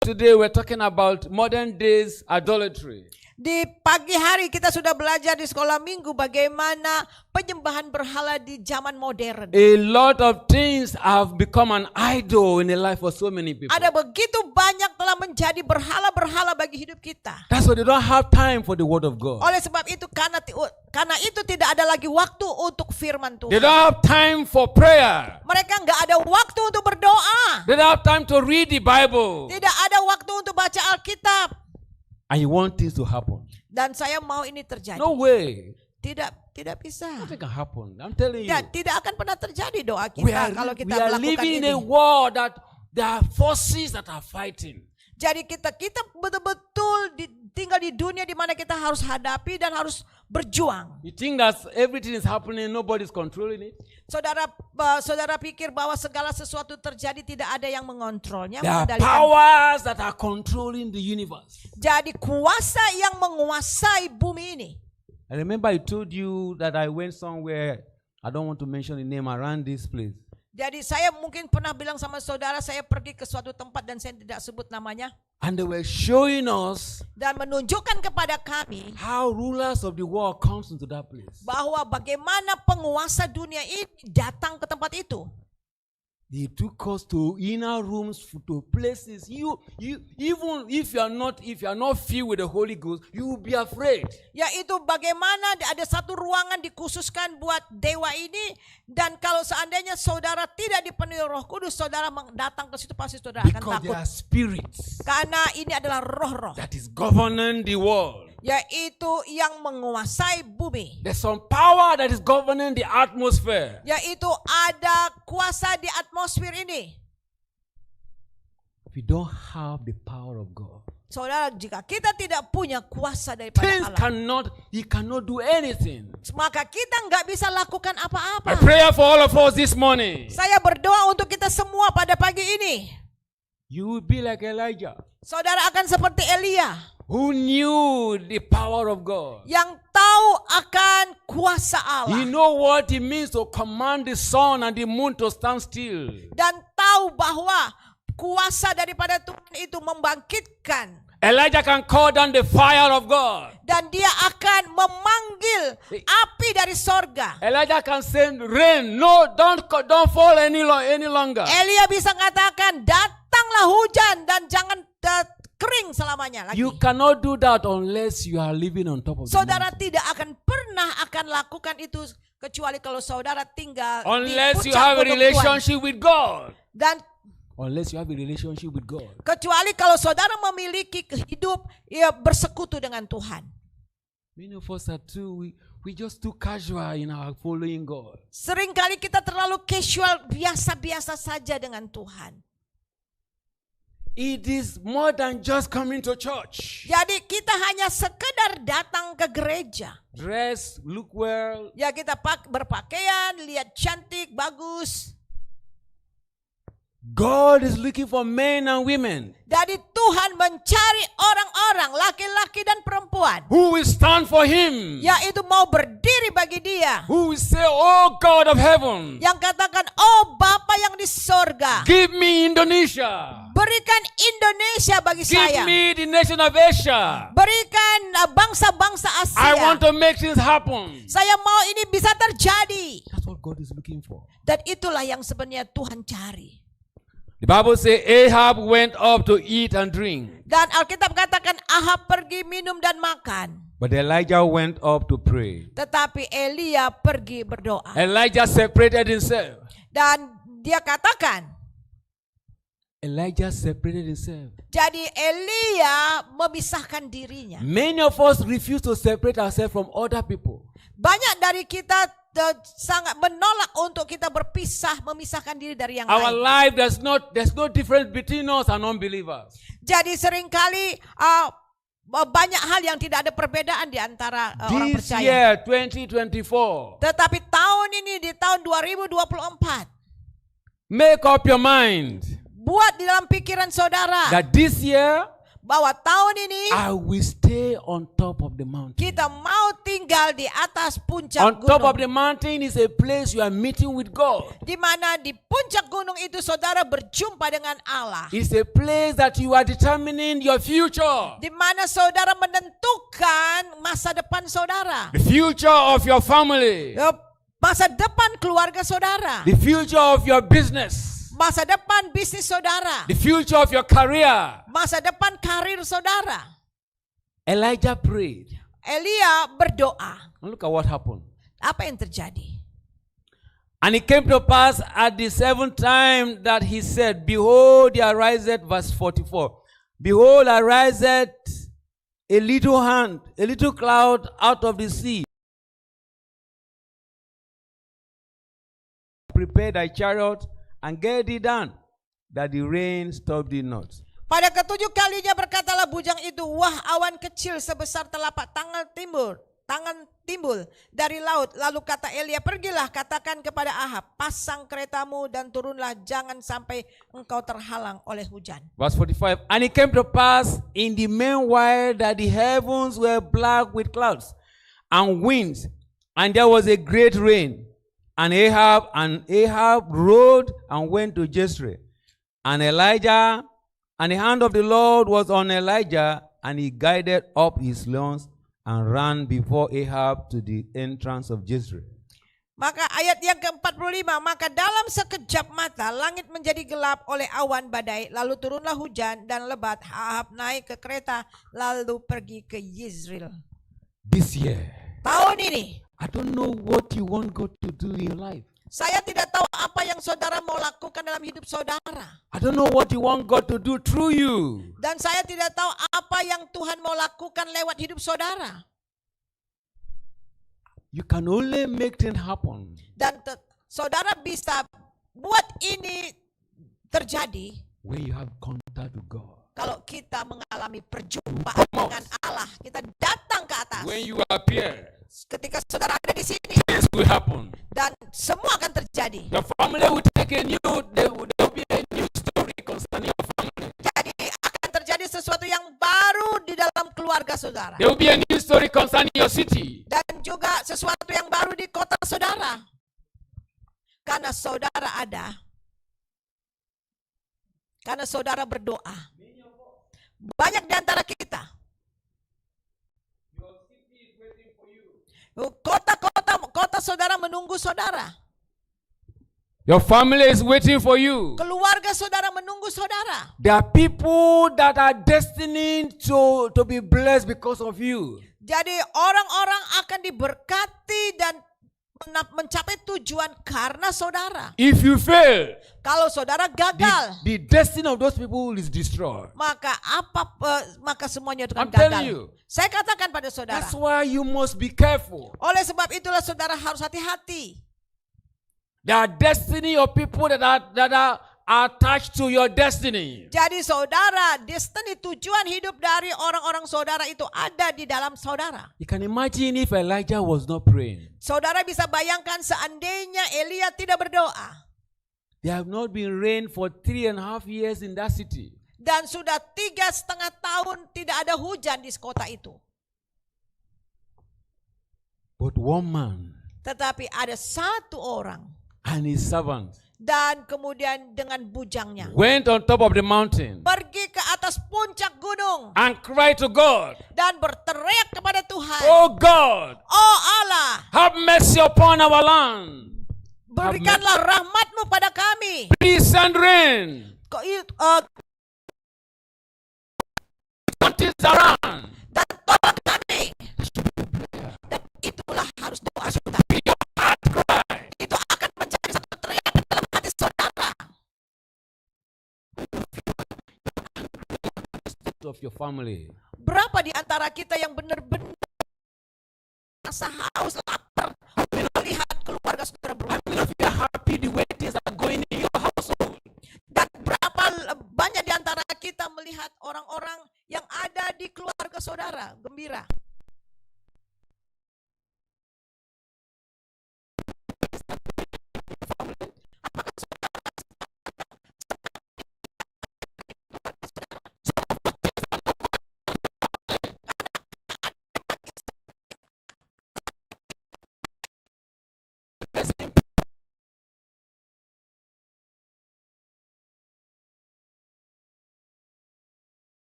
Today we're talking about modern days idolatry. Di pagi hari kita sudah belajar di sekolah minggu bagaimana penyembahan berhala di zaman modern. A lot of things have become an idol in the life of so many people. Ada begitu banyak telah menjadi berhala-berhala bagi hidup kita. That's why they don't have time for the word of God. Oleh sebab itu karena itu tidak ada lagi waktu untuk firman They Tuhan. don't have time for prayer. Mereka nggak ada waktu untuk berdoa. They don't have time to read the Bible. Tidak ada waktu untuk baca Alkitab. And you want things to happen. Dan saya mau ini terjadi. No way. Tidak bisa. Nothing can happen. I'm telling you. Tidak akan pernah terjadi doa We kita kalau are kita melakukan living in ini. a world that there are forces that are fighting. Jadi kita betul-betul tinggal di dunia di mana kita harus hadapi dan harus berjuang. You think that everything is happening, nobody's controlling it? Saudara pikir bahwa segala sesuatu terjadi tidak ada yang mengontrolnya, There are mengendalikan. powers that are controlling the universe. Jadi kuasa yang menguasai bumi ini. I remember I told you that I went somewhere, I don't want to mention the name, around this place. Jadi saya mungkin pernah bilang sama saudara, saya pergi ke suatu tempat dan saya tidak sebut namanya. And they were showing us Dan menunjukkan kepada kami how rulers of the world comes into that place. bahwa bagaimana penguasa dunia ini datang ke tempat itu. They took us to inner rooms, to places. You even if you are not filled with the Holy Ghost, you will be afraid. Yaitu bagaimana ada satu ruangan dikhususkan buat dewa ini, dan kalau seandainya saudara tidak dipenuhi Roh Kudus, saudara datang ke situ pasti saudara akan Because takut. there are spirits Karena ini adalah roh-roh, that is governing the world. yaitu yang menguasai bumi. There's some power that is governing the atmosphere. Yaitu ada kuasa di atmosfer ini. If you don't have the power of God, Saudara, jika kita tidak punya kuasa daripada things Allah, He cannot do anything. maka kita nggak bisa lakukan My apa-apa. prayer for all of us this morning, Saya berdoa untuk kita semua pada pagi ini. you will be like Elijah, Saudara akan seperti Elia who knew the power of God. yang tahu akan kuasa He Allah know what it means to command the sun and the moon to stand still. dan tahu bahwa kuasa daripada Tuhan itu membangkitkan, Elijah can call down the fire of God. dan dia akan memanggil api dari sorga. Elijah can send rain. No, don't fall any longer. Elia bisa mengatakan, datanglah hujan dan jangan kering selamanya lagi. You cannot do that unless you are living on top of the Saudara mountain. tidak akan pernah akan lakukan itu kecuali kalau saudara tinggal Unless di you have a puncak bebatuan. relationship with God. Dan Unless you have a relationship with God. kecuali kalau saudara memiliki hidup bersekutu dengan Tuhan. Many of us are we just too casual in our following God. Seringkali kita terlalu casual, biasa-biasa saja dengan Tuhan. It is more than just coming to church. Jadi kita hanya sekedar datang ke gereja. Dress, look well. Ya kita berpakaian, lihat cantik, bagus. God is looking for men and women Jadi Tuhan mencari orang-orang, laki-laki dan perempuan, who will stand for Him. yaitu mau berdiri bagi Dia. Who will say, "Oh God of heaven, Yang katakan, oh Bapa yang di sorga, give me Indonesia. berikan Indonesia bagi Give saya. me the nation of Asia. Berikan bangsa-bangsa I want Asia. to make things happen." Saya mau ini bisa terjadi. That's what God is looking for. Dan itulah yang sebenarnya Tuhan cari. The Bible says Ahab went up to eat and drink, Dan Alkitab katakan Ahab pergi minum dan makan. but Elijah went up to pray. Tetapi Elia pergi berdoa. Elijah separated himself. Dan dia katakan, Elijah separated himself. jadi Elia memisahkan dirinya. Many of us refuse to separate ourselves from other people. Banyak dari kita sangat menolak untuk kita memisahkan diri dari yang Our lain. life, there's no difference between us and unbelievers. Jadi seringkali banyak hal yang tidak ada perbedaan di antara orang This percaya. year, 2024, Tetapi tahun ini, di tahun 2024, make up your mind buat di dalam pikiran saudara that this year bahwa tahun ini I will stay on top of the mountain. kita mau tinggal tinggal di atas puncak On top of gunung. the mountain is a place you are meeting with God. Di mana di puncak gunung itu saudara berjumpa dengan Allah. It's a place that you are determining your future. Di mana saudara menentukan masa depan saudara. The future of your family. Masa depan keluarga saudara. The future of your business. Masa depan bisnis saudara. The future of your career. Masa depan karir saudara. Elijah prayed. Elia berdoa. And look at what happened. Apa yang terjadi? And it came to pass at the seventh time that he said, Behold, there ariseth, verse 44. Behold, ariseth a little hand, a little cloud out of the sea. Prepare thy chariot and get thee down, that the rain stop thee not. Pada ketujuh kalinya berkatalah bujang itu, wah awan kecil sebesar telapak tangan timbul dari laut. Lalu kata Elia, pergilah katakan kepada Ahab, pasang keretamu dan turunlah, jangan sampai engkau terhalang oleh hujan. Verse 45, and it came to pass in the meanwhile that the heavens were black with clouds and winds, and there was a great rain. And Ahab rode and went to Jezreel. And the hand of the Lord was on Elijah, and he guided up his loins and ran before Ahab to the entrance of Jezreel. Maka ayat yang ke-45, maka dalam sekejap mata langit menjadi gelap oleh awan badai, lalu turunlah hujan dan lebat. Ahab naik ke kereta lalu pergi ke Yezreel. This year, Tahun ini, I don't know what you want God to do in your life. saya tidak tahu apa yang saudara mau lakukan dalam hidup saudara. I don't know what you want God to do through you. Dan saya tidak tahu apa yang Tuhan mau lakukan lewat hidup saudara. You can only make things happen Dan saudara bisa buat ini terjadi when you have contact with God. kalau kita mengalami perjumpaan dengan Allah. Kita datang ke atas. When you appear, Ketika saudara ada di sini things will happen. dan semua akan terjadi. Your family will take a new, there will be a new story concerning your family. Jadi akan terjadi sesuatu yang baru di dalam keluarga saudara. There will be a new story concerning your city. Dan juga sesuatu yang baru di kota saudara. Karena saudara ada. Karena saudara berdoa. Banyak di antara kita. Kota saudara menunggu saudara. Your family is waiting for you. Keluarga saudara menunggu saudara. There are people that are destined to be blessed because of you. Jadi orang-orang akan diberkati dan mencapai tujuan karena saudara. If you fail, Kalau saudara gagal, the destiny of those people is destroyed. maka semuanya itu akan I'm telling gagal. you. Saya katakan pada saudara. That's why you must be careful. Oleh sebab itulah saudara harus hati-hati. There are destiny of people that are attached to your destiny. Jadi saudara, destiny tujuan hidup dari orang-orang saudara itu ada di dalam saudara. You can imagine if Elijah was not praying. Saudara bisa bayangkan seandainya Elia tidak berdoa. There have not been rain for 3.5 years in that city. Dan sudah 3,5 tahun tidak ada hujan di kota itu. But one man Tetapi ada satu orang. and his servants Dan kemudian dengan bujangnya. went on top of the mountain Pergi ke atas puncak gunung. and cried to God, Dan berteriak kepada Tuhan. Oh God, Oh Allah, have mercy upon our land. berikanlah rahmat-Mu pada kami. Please send rain. Mountains around. Dan tolong kami. Dan itulah harus doa saudara. Itu akan menjadi satu teriakan dalam hati saudara. Of your family. Berapa di antara kita yang benar-benar rasa haus, lapar, melihat keluarga saudara berubah. You are happy the way things are going in your household. Dan berapa banyak di antara kita melihat orang-orang yang ada di keluarga saudara gembira.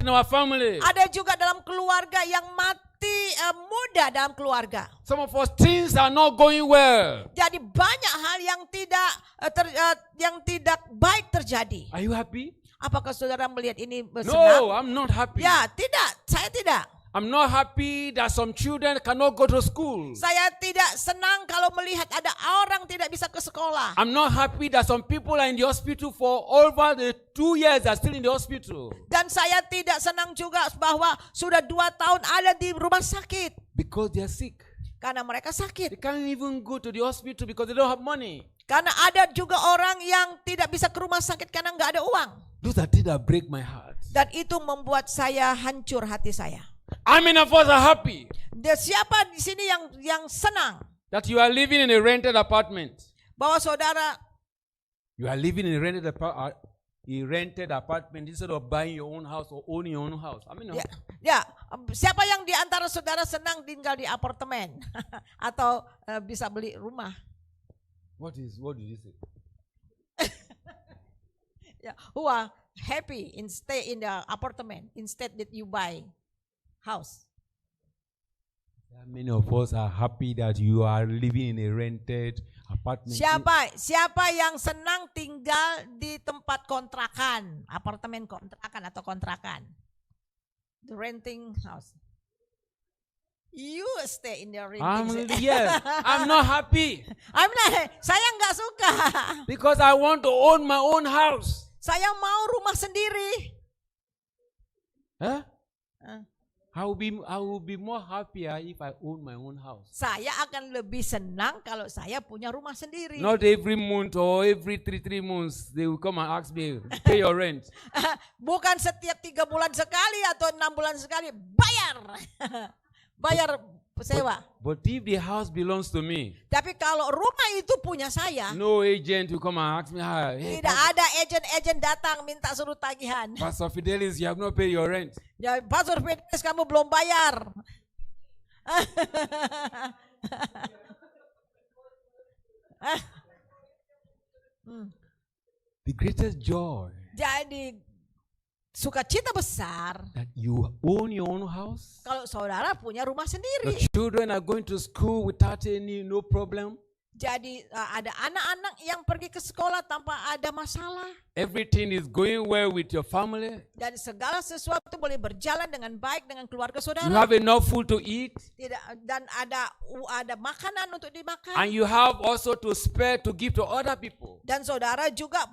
in our family. Ada juga dalam keluarga yang mati muda dalam keluarga. Some of us things are not going well. Jadi banyak hal yang tidak baik terjadi. Are you happy? Apakah saudara melihat ini No, senang? I'm not happy. Ya, tidak. Saya tidak. I'm not happy that some children cannot go to school. Saya tidak senang kalau melihat ada orang tidak bisa ke sekolah. I'm not happy that some people are in the hospital for over the 2 years are still in the hospital. Dan saya tidak senang juga bahwa sudah 2 tahun ada di rumah sakit. Because they are sick. Karena mereka They sakit. can't even go to the hospital because they don't have money. Karena ada juga orang yang tidak bisa ke rumah sakit karena nggak ada uang. Those are things that break my heart. Dan itu membuat saya hancur hati saya. How many of us are happy Siapa di sini yang senang that you are living in a rented apartment? bahwa saudara You are living in a rented apartment instead of buying your own house or owning your own house. I mean, siapa yang di antara saudara senang tinggal di apartemen atau bisa beli rumah? what did you say? Who are happy in stay in the apartment instead that you buy house? Many of us are happy that you are living in a rented apartment. Siapa yang senang tinggal di tempat kontrakan, apartemen kontrakan atau kontrakan? The renting house. You stay in the renting. I'm not happy Saya nggak suka. because I want to own my own house. Saya mau rumah sendiri. Huh? I will be more happier if I own my own house. Saya akan lebih senang kalau saya punya rumah sendiri. Not every month or every three months they will come and ask me, pay your rent. Bukan setiap 3 bulan sekali atau 6 bulan sekali bayar sewa. But if the house belongs to me, Tapi kalau rumah itu punya saya, no agent will come and ask me, hey, tidak ada agen-agen datang minta suruh tagihan. Pastor Fidelis, you have not paid your rent. Ya, Pastor Fidelis, kamu belum bayar. The greatest joy Jadi sukacita besar that you own your own house. kalau saudara punya rumah The sendiri. children are going to school without no problem. Jadi ada anak-anak yang pergi ke sekolah tanpa ada masalah. Everything is going well with your family. Dan segala sesuatu boleh berjalan dengan baik dengan keluarga You saudara. have enough food to eat. Dan ada makanan untuk dimakan. And you have also to spare to give to other people. Dan saudara juga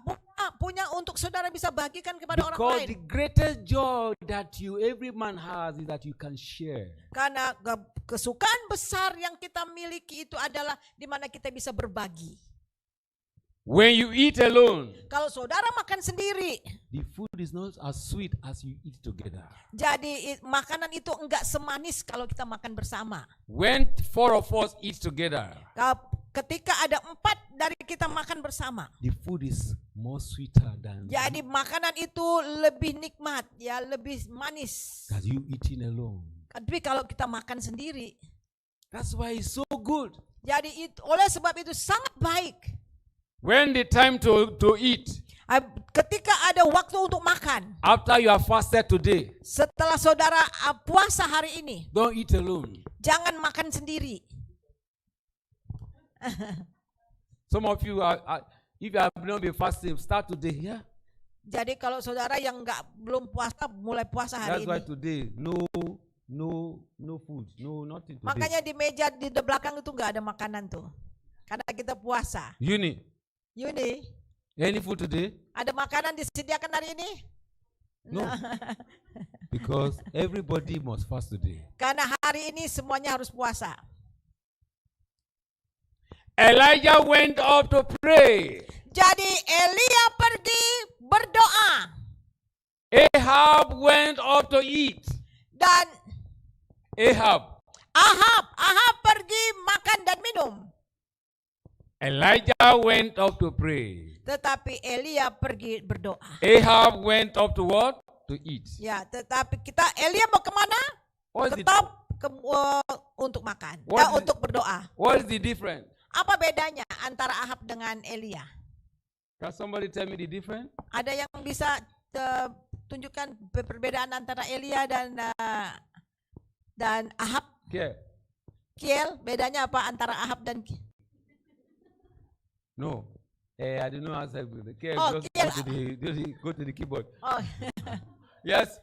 punya untuk saudara bisa bagikan kepada orang Because lain. the greatest joy that every man has is that you can share. Karena kesukaan besar yang kita miliki itu adalah di mana kita bisa berbagi. When you eat alone, Kalau saudara makan sendiri, the food is not as sweet as you eat together. jadi makanan itu enggak semanis kalau kita makan bersama. When 4 of us eat together, Ketika ada 4 dari kita makan bersama, the food is more sweeter than jadi makanan itu lebih nikmat, ya lebih manis. that you eating alone. Tapi kalau kita makan sendiri, That's why it's so good. jadi oleh sebab itu sangat baik. When the time to eat, Ketika ada waktu untuk makan, after you have fasted today, setelah saudara puasa hari ini, don't eat alone. jangan makan sendiri. Some of you if you have not been fasting, start today. Yeah. Jadi kalau saudara yang belum puasa, mulai puasa hari That's why ini. today no food, no nothing today. Makanya di meja di belakang itu nggak ada makanan tuh, karena kita puasa. Yuni, any food today? Ada makanan disediakan hari ini? No. Because everybody must fast today. Karena hari ini semuanya harus puasa. Elijah went up to pray. Jadi Elia pergi berdoa. Ahab went up to eat. Dan Ahab pergi makan dan minum. Elijah went up to pray. Tetapi Elia pergi berdoa. Ahab went up to what? To eat. Ya, tetapi Elia mau kemana? Tetap untuk makan. Untuk berdoa. What is the difference? Apa bedanya antara Ahab dengan Elia? Can somebody tell me the difference? Ada yang bisa tunjukkan perbedaan antara Elia dan Ahab. Kiel, bedanya apa antara Ahab dan No. I don't know how to say it. Okay, Oh, just Kiel. go to the keyboard. Oh, Yes.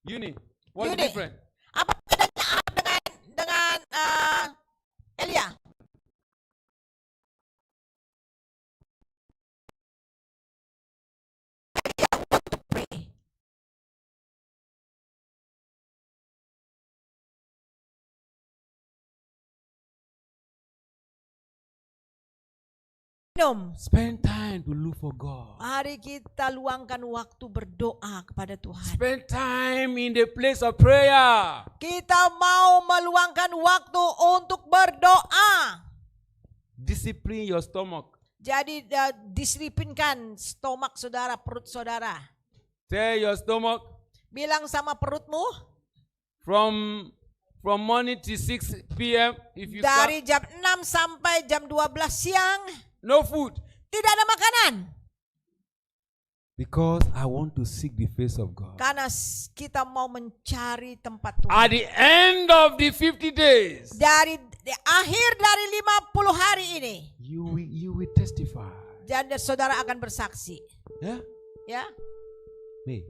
Uni. What's Uni. different? apa bedanya Ahab dengan Elia? Minum. Spend time to look for God. Mari kita luangkan waktu berdoa kepada Tuhan. Spend time in the place of prayer. Kita mau meluangkan waktu untuk berdoa. Discipline your stomach. Jadi disiplinkan stomak saudara, perut saudara. Tell your stomach Bilang sama perutmu, from morning to 6 p.m. if you dari start, jam 6 sampai jam 12 siang, no food. tidak ada makanan. Because I want to seek the face of God. Karena kita mau mencari tempat Tuhan. At the end of the 50 days, Dari akhir dari 50 hari ini, you will testify. dan saudara akan bersaksi. Yeah? Ya, Me.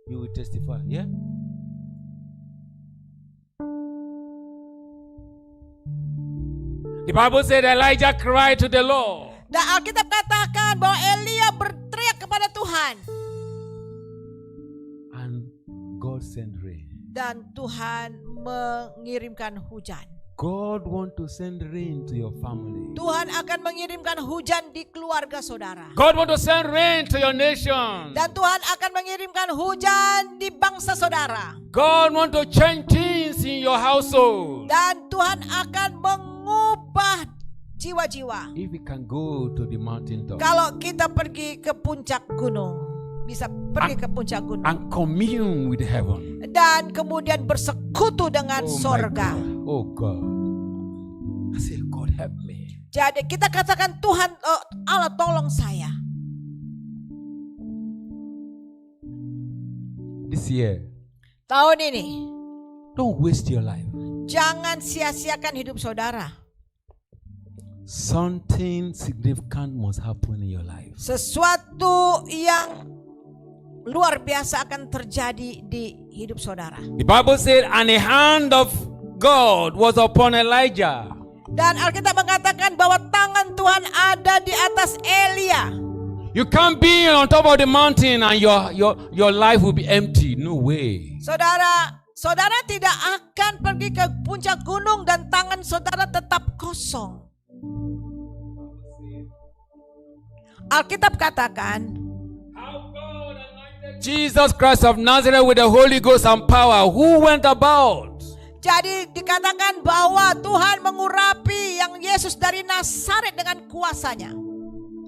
You will testify. Yeah? The Bible said Elijah cried to the Lord. dan Alkitab katakan bahwa Elia berteriak kepada Tuhan. And God sent rain. Dan Tuhan mengirimkan hujan. God want to send rain to your family. Tuhan akan mengirimkan hujan di keluarga saudara. God want to send rain to your nation. Dan Tuhan akan mengirimkan hujan di bangsa saudara. God want to change things in your household. Dan Tuhan akan mengubah jiwa-jiwa. If we can go to the mountain top Kalau kita pergi ke puncak gunung, bisa pergi ke puncak gunung. and commune with heaven. Dan kemudian bersekutu dengan Oh my sorga. God. Oh God. I say, God help me. Jadi kita katakan Tuhan, Allah tolong saya. This year, Tahun ini, don't waste your life. jangan sia-siakan hidup saudara. Something significant must happen in your life. Sesuatu yang luar biasa akan terjadi di hidup saudara. The Bible said, and the hand of God was upon Elijah. Dan Alkitab mengatakan bahwa tangan Tuhan ada di atas Elia. You can't be on top of the mountain and your life will be empty. No way. Saudara tidak akan pergi ke puncak gunung dan tangan saudara tetap kosong. Alkitab katakan, Jesus Christ of Nazareth with the Holy Ghost and power, who went about. jadi dikatakan bahwa Tuhan mengurapi yang Yesus dari Nazaret dengan kuasanya.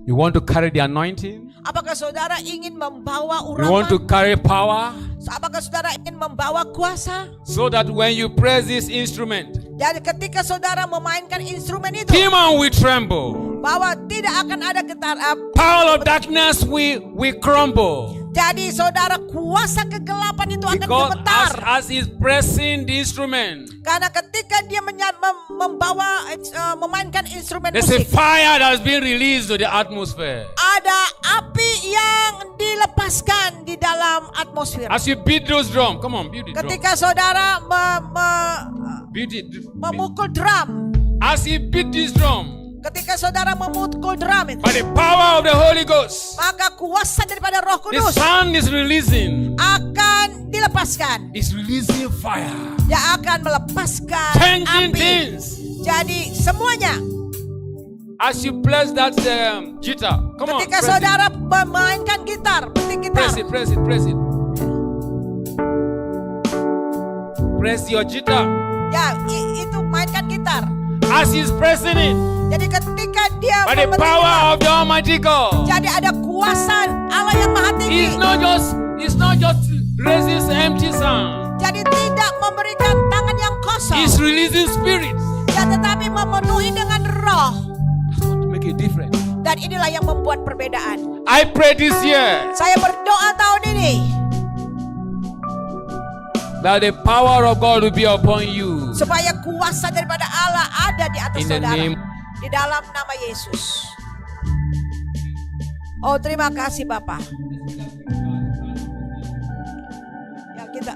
You want to carry the anointing? Apakah saudara ingin membawa You want to urapan? carry power? Apakah saudara ingin membawa kuasa? So that when you press this instrument, Jadi ketika saudara memainkan instrumen itu, demon will tremble. bahwa tidak akan ada getar. Power of darkness will crumble. Jadi saudara, kuasa kegelapan itu akan Because gemetar. as he's pressing the instrument, Karena ketika dia memainkan instrumen there's a musik, fire that has been released to the atmosphere. ada api yang dilepaskan di dalam atmosfer. As you beat those drums, come on, beat the drum. Ketika saudara Beat it. memukul drum, As you beat this drum, ketika saudara memukul drum itu, by the power of the Holy Ghost, maka kuasa daripada Roh the Kudus sun is releasing. akan dilepaskan. It's releasing fire, Dia akan melepaskan changing api. things. Jadi semuanya, As you press that guitar, come on, ketika press it. saudara memainkan gitar, petik gitar, Press it, press it, press it. Press your guitar. ya itu mainkan gitar. As he's pressing it, Jadi ketika dia by the memetik power gitar, of the Almighty God, jadi ada kuasa Allah yang maha tinggi. it's not just raising empty sound. Jadi tidak memberikan tangan yang kosong, It's releasing spirits. ya, tetapi memenuhi dengan roh. That's what to make a difference. Dan Dan inilah yang membuat perbedaan. I pray this year Saya berdoa tahun ini that the power of God will be upon you. supaya kuasa daripada Allah ada di atas In the saudara. name- Di dalam nama Yesus. Oh, terima kasih Bapak. Ya,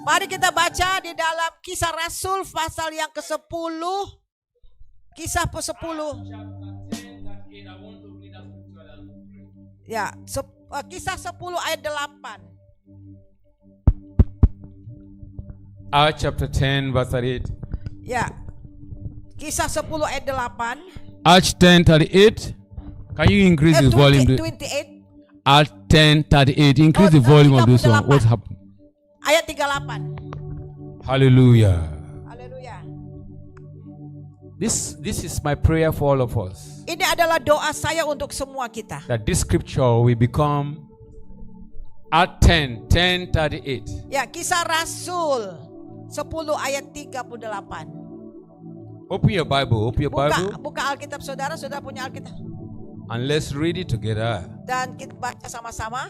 mari kita baca di dalam Kisah Rasul pasal yang ke-10. Kisah ke-10. Ya, Kisah 10 ayat 8. Acts chapter 10 verse 38. Ya. Kisah 10 ayat 8. Acts 10:38. Can you increase the volume? 28. Acts 10:38. Increase the volume of this one. What's happening? Ayat 38. Hallelujah. Haleluya. This is my prayer for all of us. Ini adalah doa saya untuk semua kita. That this scripture will become Acts 10:38. Ya, Kisah Rasul 10 ayat 38. Open your Bible. Open your Bible. Buka Alkitab saudara punya Alkitab. And let's read it together. Dan kita baca sama-sama.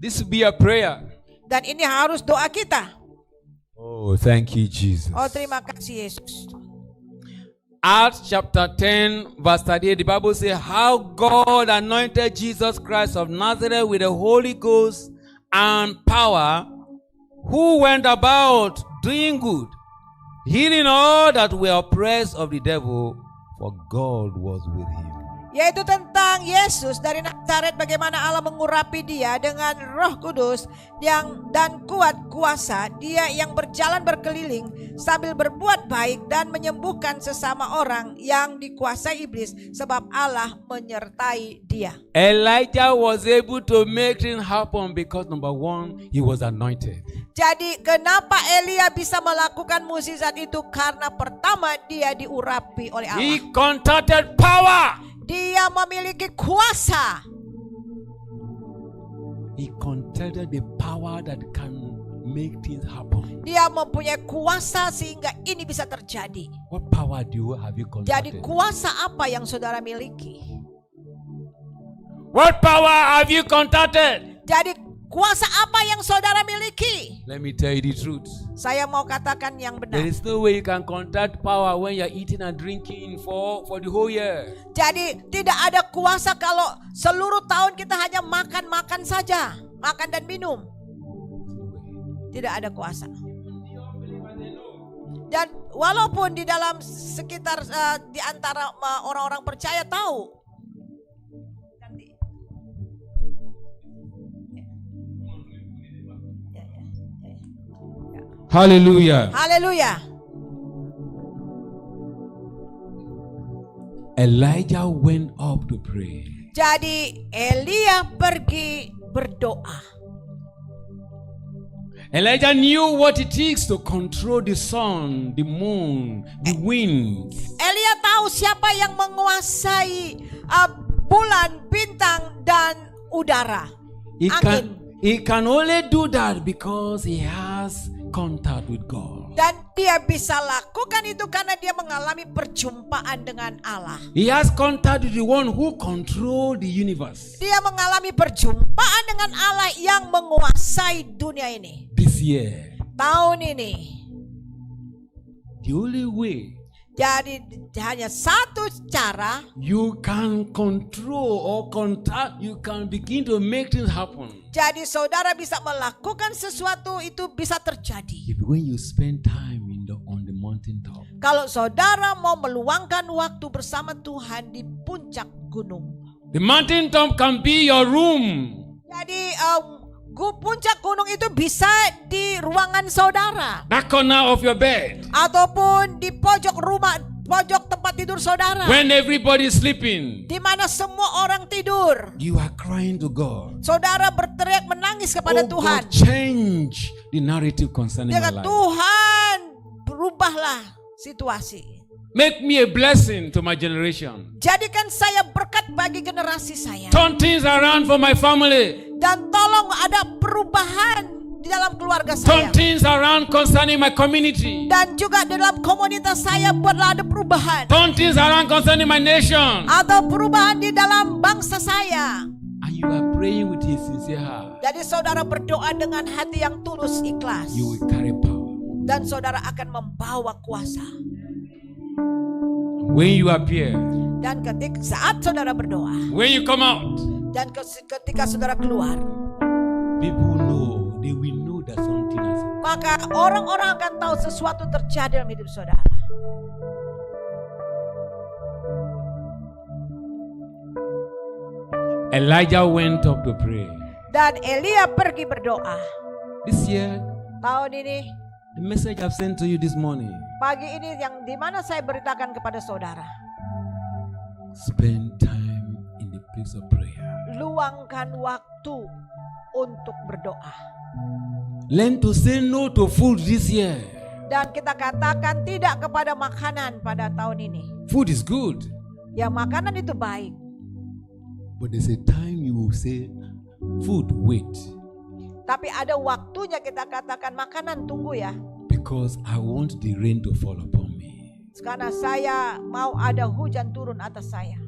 This will be a prayer. Dan ini harus doa kita. Oh, thank you, Jesus. Oh, terima kasih Yesus. Acts chapter 10 verse 38, the Bible says how God anointed Jesus Christ of Nazareth with the Holy Ghost and power, who went about doing good, healing all that were oppressed of the devil, for God was with him. Yaitu tentang Yesus dari Nazaret, bagaimana Allah mengurapi dia dengan Roh Kudus dan kuat kuasa, dia yang berjalan berkeliling sambil berbuat baik dan menyembuhkan sesama orang yang dikuasai iblis, sebab Allah menyertai dia. Elijah was able to make things happen because number one, he was anointed. Jadi kenapa Elia bisa melakukan mukjizat itu? Karena pertama dia diurapi oleh Allah. He contacted power. Dia memiliki kuasa. He contacted the power that can make things happen. Dia mempunyai kuasa sehingga ini bisa terjadi. What power have you Jadi contacted? kuasa apa yang saudara miliki? What power have you contacted? Jadi kuasa apa yang saudara miliki? Let me tell you the truth. Saya mau katakan yang There benar. is no way you can contact power when you're eating and drinking for the whole year. Jadi tidak ada kuasa kalau seluruh tahun kita hanya makan saja, makan dan minum. Tidak ada kuasa. Dan walaupun di dalam sekitar di antara orang-orang percaya tahu. Hallelujah. Haleluya. Elijah went up to pray. Jadi Elia pergi berdoa. Elijah knew what it takes to control the sun, the moon, the winds. Elia tahu siapa yang menguasai bulan, bintang, dan udara. He can only do that because he has contact with God. Dan dia bisa lakukan itu karena dia mengalami perjumpaan dengan Allah. He has contact with the one who control the universe. Dia mengalami perjumpaan dengan Allah yang menguasai dunia ini. This year, Tahun ini. the only way Jadi hanya satu cara you can control or contact, you can begin to make things happen. jadi saudara bisa melakukan sesuatu itu bisa terjadi. If when you spend time on the mountain top. Kalau saudara mau meluangkan waktu bersama Tuhan di puncak gunung. The mountain top can be your room. Jadi puncak gunung itu bisa di ruangan saudara. That corner of your bed. Ataupun di pojok rumah, pojok tempat tidur saudara. When everybody is sleeping. Di mana semua orang tidur. You are crying to God. Saudara berteriak menangis kepada Tuhan. God, change the narrative concerning my life. Tuhan, berubahlah situasi. Make me a blessing to my generation. Jadikan saya berkat bagi generasi saya. Turn things around for my family. Dan tolong ada perubahan di dalam keluarga Turn saya. things around concerning my community. Dan juga dalam komunitas saya, buatlah ada perubahan. Turn things around concerning my nation. Atau perubahan di dalam bangsa saya. And you are praying with a sincere heart. Jadi saudara berdoa dengan hati yang tulus, ikhlas. You will carry power. Dan saudara akan membawa kuasa. When you appear, Dan saat saudara berdoa, when you come out, dan ketika saudara keluar, people know, they will know that something has. maka orang-orang akan tahu sesuatu terjadi dalam hidup saudara. Elijah went up to pray. Dan Elia pergi berdoa. This year, Tahun ini, the message I've sent to you this morning, pagi ini yang dimana saya beritakan kepada saudara, spend time in the place of prayer. luangkan waktu untuk berdoa. Learn to say no to food this year. Dan kita katakan tidak kepada makanan pada tahun ini. Food is good, Ya, makanan itu baik. but there's a time you will say, food, wait, Tapi ada waktunya kita katakan makanan tunggu ya. because I want the rain to fall upon me. Karena saya mau ada hujan turun atas saya.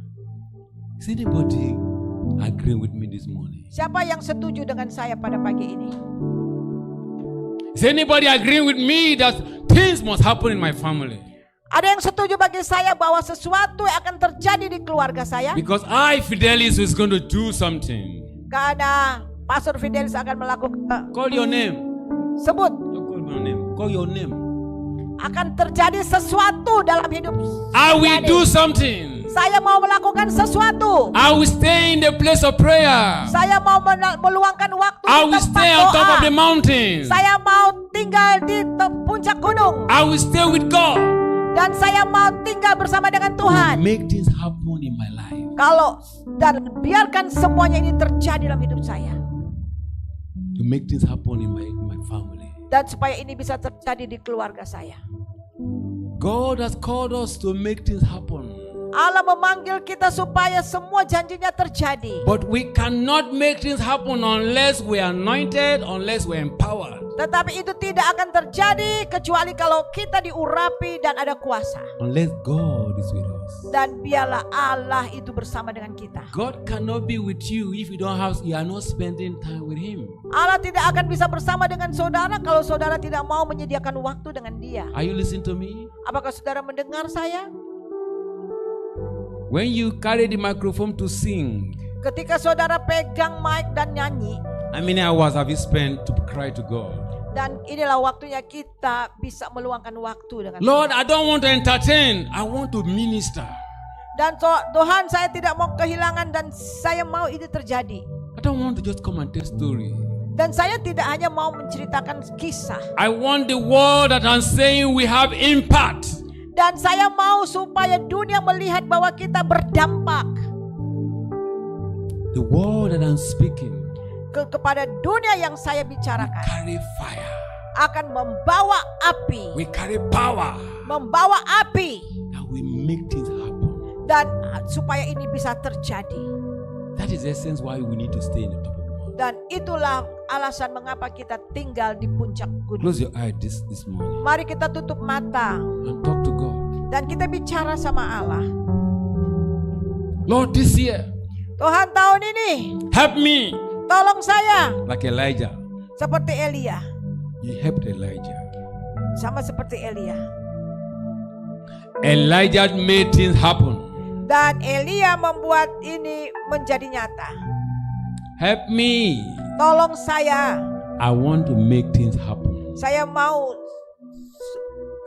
Is anybody agreeing with me this morning? Siapa yang setuju dengan saya pada pagi ini? Is anybody agreeing with me that things must happen in my family? Ada yang setuju bagi saya bahwa sesuatu yang akan terjadi di keluarga saya? Because I, Fidelis, is going to do something. Karena Pastor Fidelis akan melakukan, Call your name. sebut, Don't call my name. Call your name. akan terjadi sesuatu dalam hidup. I will Fidelis. do something. Saya mau melakukan sesuatu. I will stay in the place of prayer. Saya mau meluangkan waktu I di will tempat stay on top of the doa. mountain. Saya mau tinggal di puncak gunung. I will stay with God. Dan saya mau tinggal bersama dengan Tuhan. Make things happen in my life. Dan biarkan semuanya ini terjadi dalam hidup saya. To make things happen in my family. Dan supaya ini bisa terjadi di keluarga saya. God has called us to make things happen. Allah memanggil kita supaya semua janjinya terjadi. But we cannot make things happen unless we are anointed, unless we are empowered. Tetapi itu tidak akan terjadi kecuali kalau kita diurapi dan ada kuasa. Unless God is with us. Dan biarlah Allah itu bersama dengan kita. God cannot be with you if you are not spending time with Him. Allah tidak akan bisa bersama dengan saudara kalau saudara tidak mau menyediakan waktu dengan Dia. Are you listening to me? Apakah saudara mendengar saya? When you carry the microphone to sing, Ketika saudara pegang mic dan nyanyi, how many hours have you spent to cry to God? dan inilah waktunya kita bisa meluangkan waktu dengan Lord, I don't want to entertain. I want to minister. Dan Tuhan, saya tidak mau kehilangan dan saya mau itu terjadi. I don't want to just come and tell story. Dan saya tidak hanya mau menceritakan kisah. I want the word that I'm saying we have impact. Dan saya mau supaya dunia melihat bahwa kita berdampak. The word that I'm speaking Kepada dunia yang saya bicarakan. carry fire. Akan membawa api. We carry power. Membawa api. And we make things happen. Dan supaya ini bisa terjadi. That is the essence why we need to stay in the top of the mountain. Dan itulah alasan mengapa kita tinggal di puncak gunung. Close your eyes this morning Mari kita tutup mata and talk to God. dan kita bicara sama Allah. Lord, this year, Tuhan, tahun ini help me. tolong saya Like Elijah. seperti Elia. You helped Elijah. Sama seperti Elia. Elijah made things happen. Dan Elia membuat ini menjadi nyata. Help me. Tolong saya. I want to make things happen. Saya mau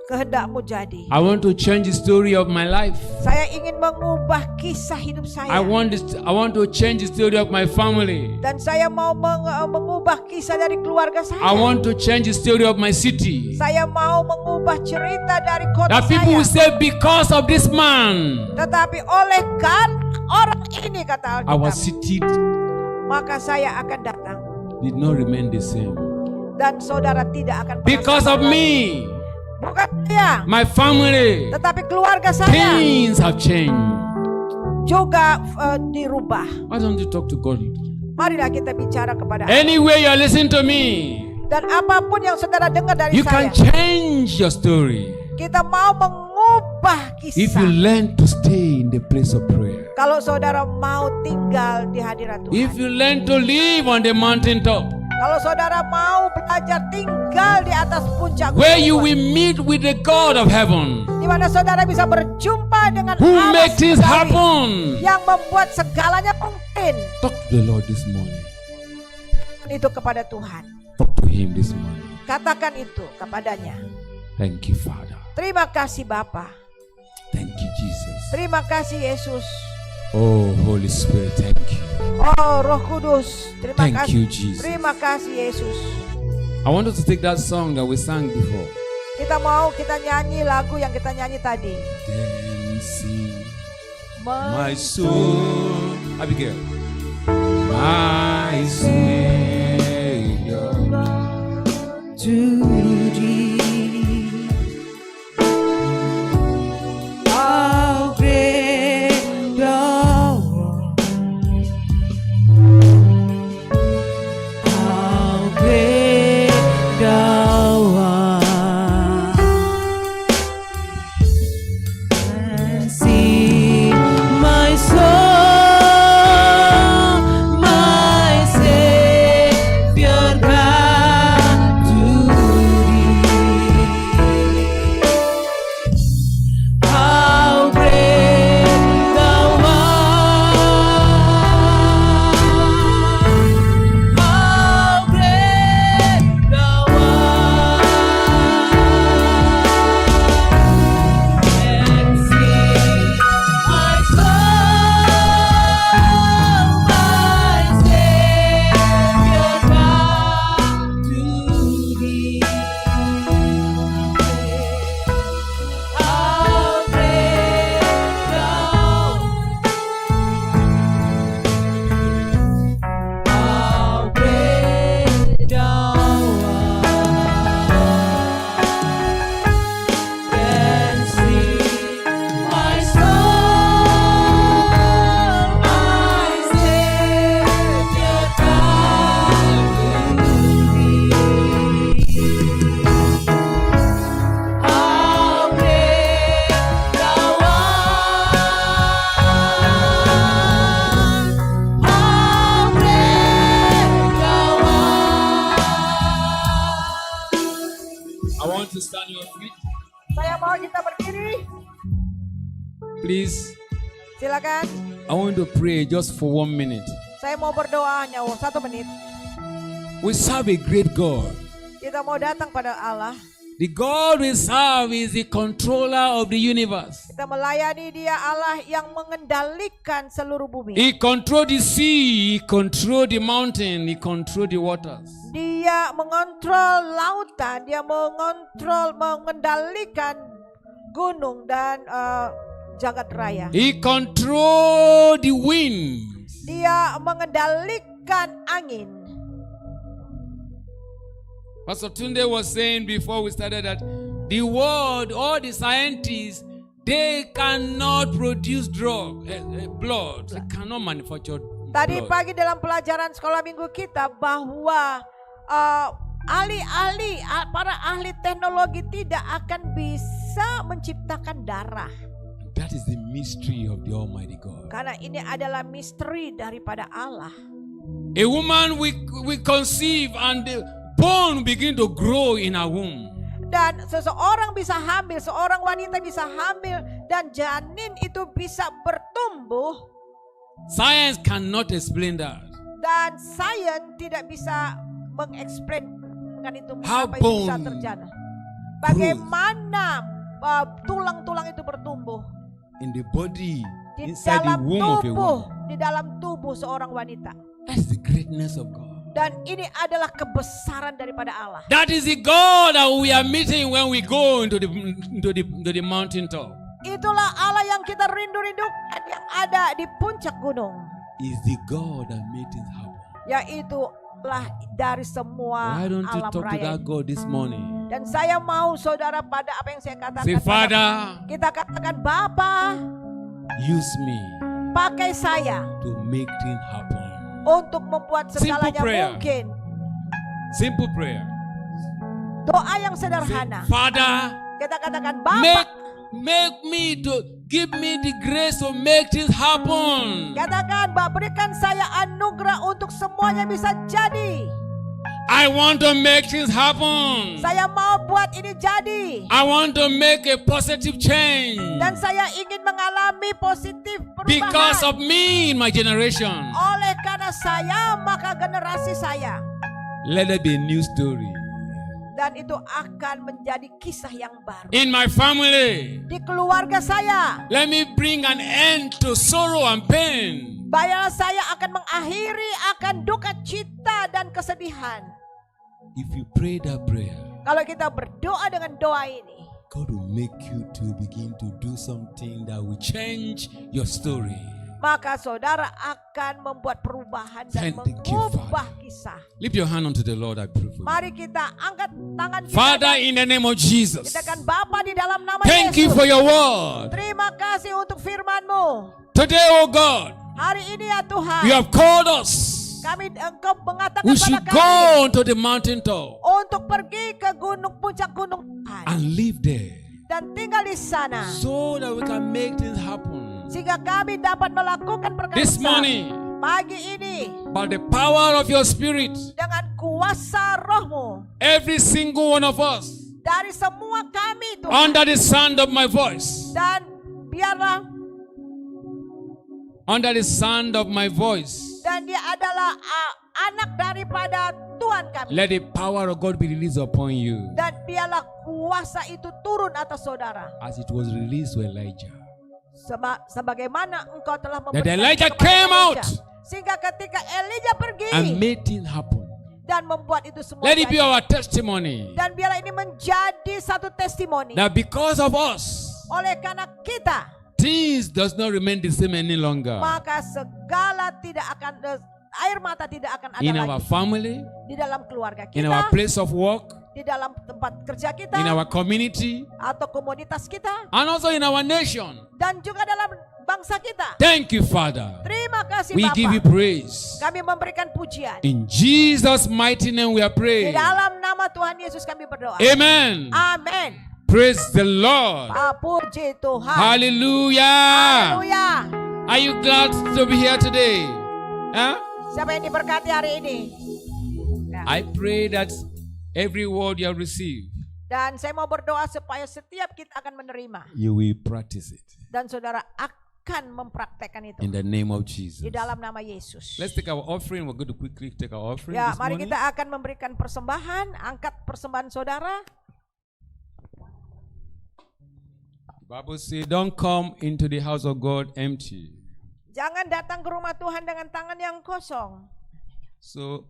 kehendakmu jadi. I want to change the story of my life. Saya ingin mengubah kisah hidup saya. I want to change the story of my family. Dan saya mau mengubah kisah dari keluarga saya. I want to change the story of my city. Saya mau mengubah cerita dari kota That people will saya. say, because of this man, Tetapi oleh kan orang ini, kata our Alkitab, city maka saya akan datang. did not remain the same. Dan saudara tidak akan pernah Because sama of lagi. me, Bukan dia, my family, tetapi keluarga saya things have changed. juga dirubah. Why don't you talk to God? Marilah kita bicara kepada Allah. Anyway, you're listening to me. Dan apapun yang saudara dengar dari You can saya, change your story kita mau mengubah if you kisah. learn to stay in the place of prayer. Kalau saudara mau tinggal di hadirat Tuhan. If you learn to live on the mountaintop, Kalau saudara mau belajar tinggal di atas puncak where you gunung, will meet with the God of heaven, di mana saudara bisa berjumpa dengan who Allah makes things surgawi, happen. yang membuat segalanya mungkin. Talk to the Lord this morning. Itu kepada Tuhan. Talk to Him this morning. Katakan itu kepadanya. Thank you, Father. Terima kasih Bapa. Thank you, Jesus. Terima kasih Yesus. Oh, Holy Spirit, thank you. Oh Roh Kudus, terima Thank kasih. you, Jesus. Terima kasih Yesus. I want us to take that song that we sang before. Kita nyanyi lagu yang kita nyanyi tadi. Dancing, my soul, Abigail, my Savior, To thee, how great thou art, how great thou art, and sing my soul, my Savior God to thee. How great thou art, how great thou art, and sing my soul, my Savior God to thee. How great thou, how great thou art, and sing my soul, my Savior God to thee. How great thou art, how great thou art. I want to stand on your feet. Saya mau kita berdiri. Please, Silakan. I want to pray just for 1 minute. Saya mau berdoa hanya 1 menit. We serve a great God. Kita mau datang pada Allah. The God we serve is the controller of the universe. Kita melayani Dia, Allah yang mengendalikan seluruh bumi. He controls the sea, He controls the mountain, He controls the waters. Dia mengontrol lautan, Dia mengendalikan gunung dan jagat raya. He controls the winds. Dia mengendalikan angin. Pastor Tunde was saying before we started that the world, all the scientists, they cannot produce blood. They cannot manufacture Tadi blood. pagi dalam pelajaran sekolah minggu kita bahwa para ahli teknologi tidak akan bisa menciptakan darah. That is the mystery of the Almighty God. Karena ini adalah misteri daripada Allah. A woman we conceive and the bone begin to grow in her womb. Dan seseorang bisa hamil, seorang wanita bisa hamil dan janin itu bisa bertumbuh. Science cannot explain that. Dan sains tidak bisa mengeksplainkan itu How mengapa itu bisa bone terjadi. Bagaimana tulang-tulang itu bertumbuh In the body, di inside the dalam womb of a tubuh, woman. di dalam tubuh seorang wanita. That's the greatness of God. Dan ini adalah kebesaran daripada Allah. That is the God that we are meeting when we go into the mountaintop. Itulah Allah yang kita rindu-rindukan yang ada di puncak gunung. Is the God that made things happen. Yaitulah dari semua Why don't you alam talk to raya that God this morning? Dan saya mau saudara pada apa yang saya katakan. Say, Father, Kita katakan, Bapa, use me pakai saya to make things happen. untuk membuat segalanya prayer. mungkin. Simple prayer. Doa yang sederhana. Father, Kita katakan, Bapa, make me to give me the grace to make things happen. katakan, Bapa, berikan saya anugerah untuk semuanya bisa jadi. I want to make things happen. Saya mau buat ini jadi. I want to make a positive change Dan saya ingin mengalami positif because perubahan. of me in my generation. Oleh karena saya, maka generasi saya. Let there be a new story Dan itu akan menjadi kisah yang baru. in my family. Di keluarga saya, Let me bring an end to sorrow and pain. bayar saya akan mengakhiri akan duka cita dan kesedihan. If you pray that prayer, Kalau kita berdoa dengan doa ini, God will make you to begin to do something that will change your story. maka saudara akan membuat perubahan dan Thank you, mengubah Father. kisah. Lift your hand unto the Lord, I pray for you. Mari kita angkat tangan kita. Father, dan in the name of Jesus, kita akan Bapa di dalam nama thank you Yesus. for your word. Terima kasih untuk firman-Mu. Today, oh God, Hari ini ya Tuhan, you have called us. Engkau mengatakan We pada should kami go to the mountain top untuk pergi ke puncak gunung Tuhan and live there dan tinggal di sana so that we can make things happen. sehingga kami dapat melakukan perkara This besar. morning, Pagi ini by the power of your spirit, dengan kuasa Roh-Mu every single one of us, dari semua kami Tuhan, under the sound of my voice, dan biarlah under the sound of my voice, dan dia adalah anak daripada Tuhan kami. let the power of God be released upon you Dan biarlah kuasa itu turun atas saudara. as it was released to Elijah. Sebagaimana engkau telah That memberikan Elijah kepada came Elijah. out Sehingga ketika Elijah pergi and made things happen. dan membuat itu semua Let it be jadi. our testimony Dan biarlah ini menjadi satu testimoni. that because of us, Oleh karena kita, things does not remain the same any longer. maka segala tidak akan air mata tidak akan ada In our lagi family, di dalam keluarga in our kita, place of work, di dalam tempat kerja kita, in our community, atau komunitas kita, and also in our nation. dan juga dalam bangsa kita. Thank you, Father. Terima kasih We Bapa. give you praise. Kami memberikan pujian. In Jesus' mighty name we are Di praying. dalam nama Tuhan Yesus kami berdoa. Amen. Amin. Praise the Lord. Puji Tuhan. Hallelujah. Haleluya. Are you glad to be here today? Huh? Siapa yang diberkati hari ini? Ya. I pray that every word you have received, Dan saya mau berdoa supaya setiap kita akan menerima. you will practice it. Dan saudara akan mempraktekkan itu. In the name of Jesus. Di dalam nama Yesus. Let's take our offering. We're going to quickly take our offering Ya, this mari morning. kita akan memberikan persembahan. Angkat persembahan saudara. The Bible says, don't come into the house of God empty. Jangan datang ke rumah Tuhan dengan tangan yang kosong. So,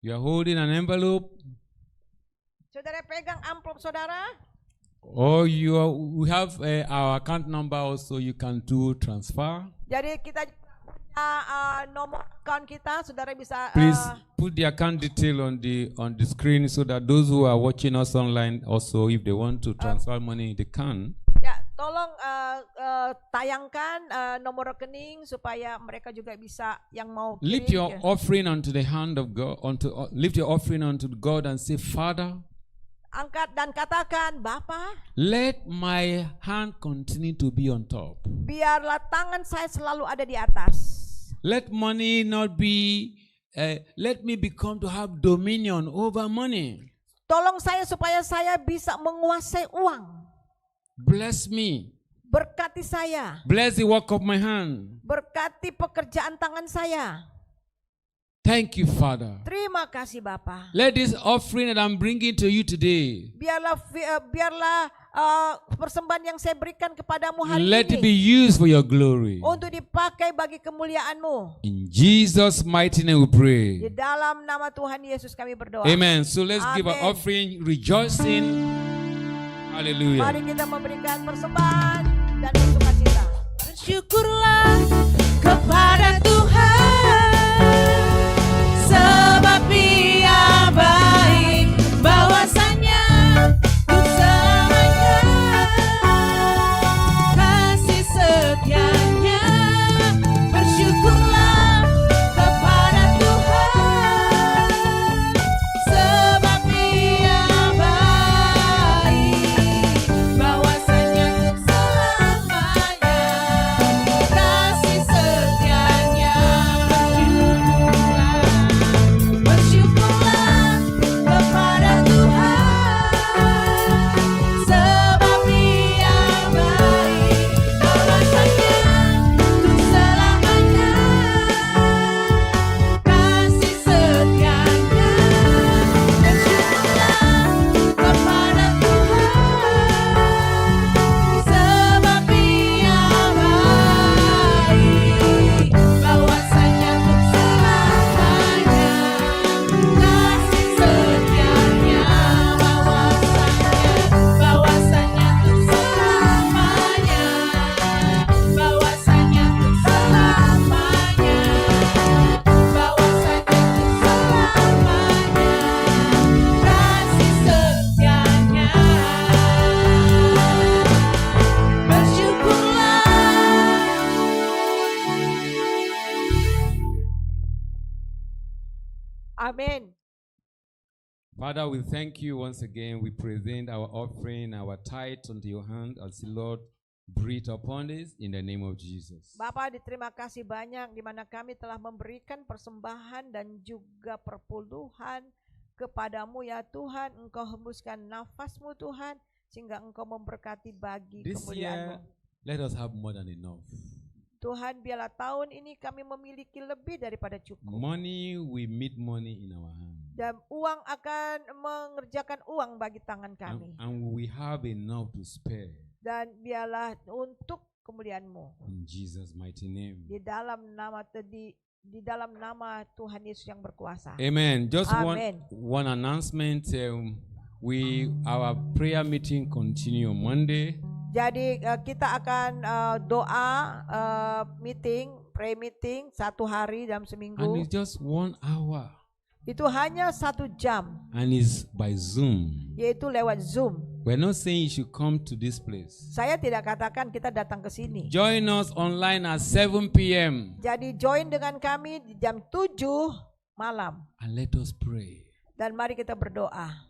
you are holding an envelope, Saudara pegang amplop saudara. or we have our account number also. You can do transfer. Jadi kita nomor account kita, saudara bisa Please put the account detail on the screen so that those who are watching us online also, if they want to transfer money, they can. ya tolong tayangkan nomor rekening supaya mereka juga bisa yang mau Lift kirim. your offering unto the hand of God. Lift your offering unto God and say, Father, Angkat dan katakan, Bapa, let my hand continue to be on top. biarlah tangan saya selalu ada di atas. Let money not be. Let me become to have dominion over money. Tolong saya supaya saya bisa menguasai uang. Bless me. Berkati saya. Bless the work of my hand. Berkati pekerjaan tangan saya. Thank you, Father. Terima kasih Bapa. Let this offering that I'm bringing to you today, Biarlah persembahan yang saya berikan kepadamu hari let it ini be used for your glory. untuk dipakai bagi kemuliaan-Mu. In Jesus' mighty name we pray. Di dalam nama Tuhan Yesus kami berdoa. Amen. So let's give an Amen. offering, rejoicing. Hallelujah. Mari kita memberikan persembahan dan bersukacita. Bersyukurlah kepada Tuhan, sebab Dia baik, bahwasanya untuk selamanya kasih setianya. Bersyukurlah kepada Tuhan, sebab Dia baik. Amin. Father, we thank you once again. We present our offering, our tithe unto your hand as the Lord breathe upon this in the name of Jesus. Bapak, terima kasih banyak di mana kami telah memberikan persembahan dan juga perpuluhan kepadamu ya Tuhan. Engkau hembuskan nafasmu Tuhan, sehingga engkau memberkati bagi This year, kemuliaan-Mu. let us have more than enough. Tuhan, biarlah tahun ini kami memiliki lebih daripada cukup. Money, we meet money in our hand. Dan uang akan mengerjakan uang bagi tangan kami. And we have enough to spare. Dan biarlah untuk kemuliaan-Mu. In Jesus' mighty name. Di dalam nama Tuhan Yesus yang berkuasa. Amen. Just Amen. one announcement. Our prayer meeting continue on Monday. Jadi kita akan pray meeting 1 hari dalam seminggu. And it's just 1 hour. Itu hanya 1 jam. And it's by Zoom. Yaitu lewat Zoom. We're not saying you should come to this place. Saya tidak katakan kita datang ke sini. Join us online at 7 p.m. Jadi join dengan kami di jam 7 malam. And let us pray. Dan mari kita berdoa.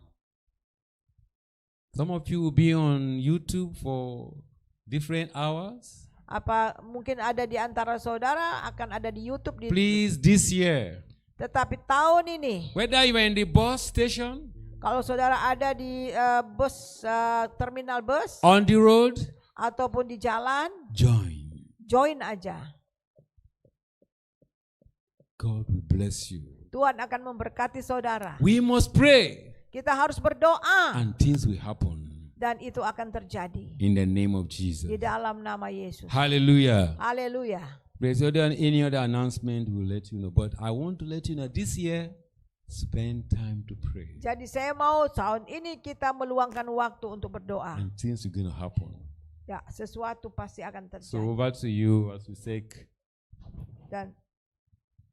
Some of you will be on YouTube for different hours. Apa mungkin ada di antara saudara akan ada di YouTube di Please, this year, tetapi tahun ini, whether you are in the bus station, kalau saudara ada di terminal bus on the road, ataupun di jalan, join aja. God will bless you. Tuhan akan memberkati saudara. We must pray. Kita harus berdoa And things will happen. dan itu akan terjadi In the name of Jesus. di dalam nama Yesus. Hallelujah. Haleluya. Praise God. Any other announcement we'll let you know. But I want to let you know this year, spend time to pray. Jadi saya mau tahun ini kita meluangkan waktu untuk berdoa. And things are going to happen. Ya, sesuatu pasti akan So terjadi. over to you as we sing Dan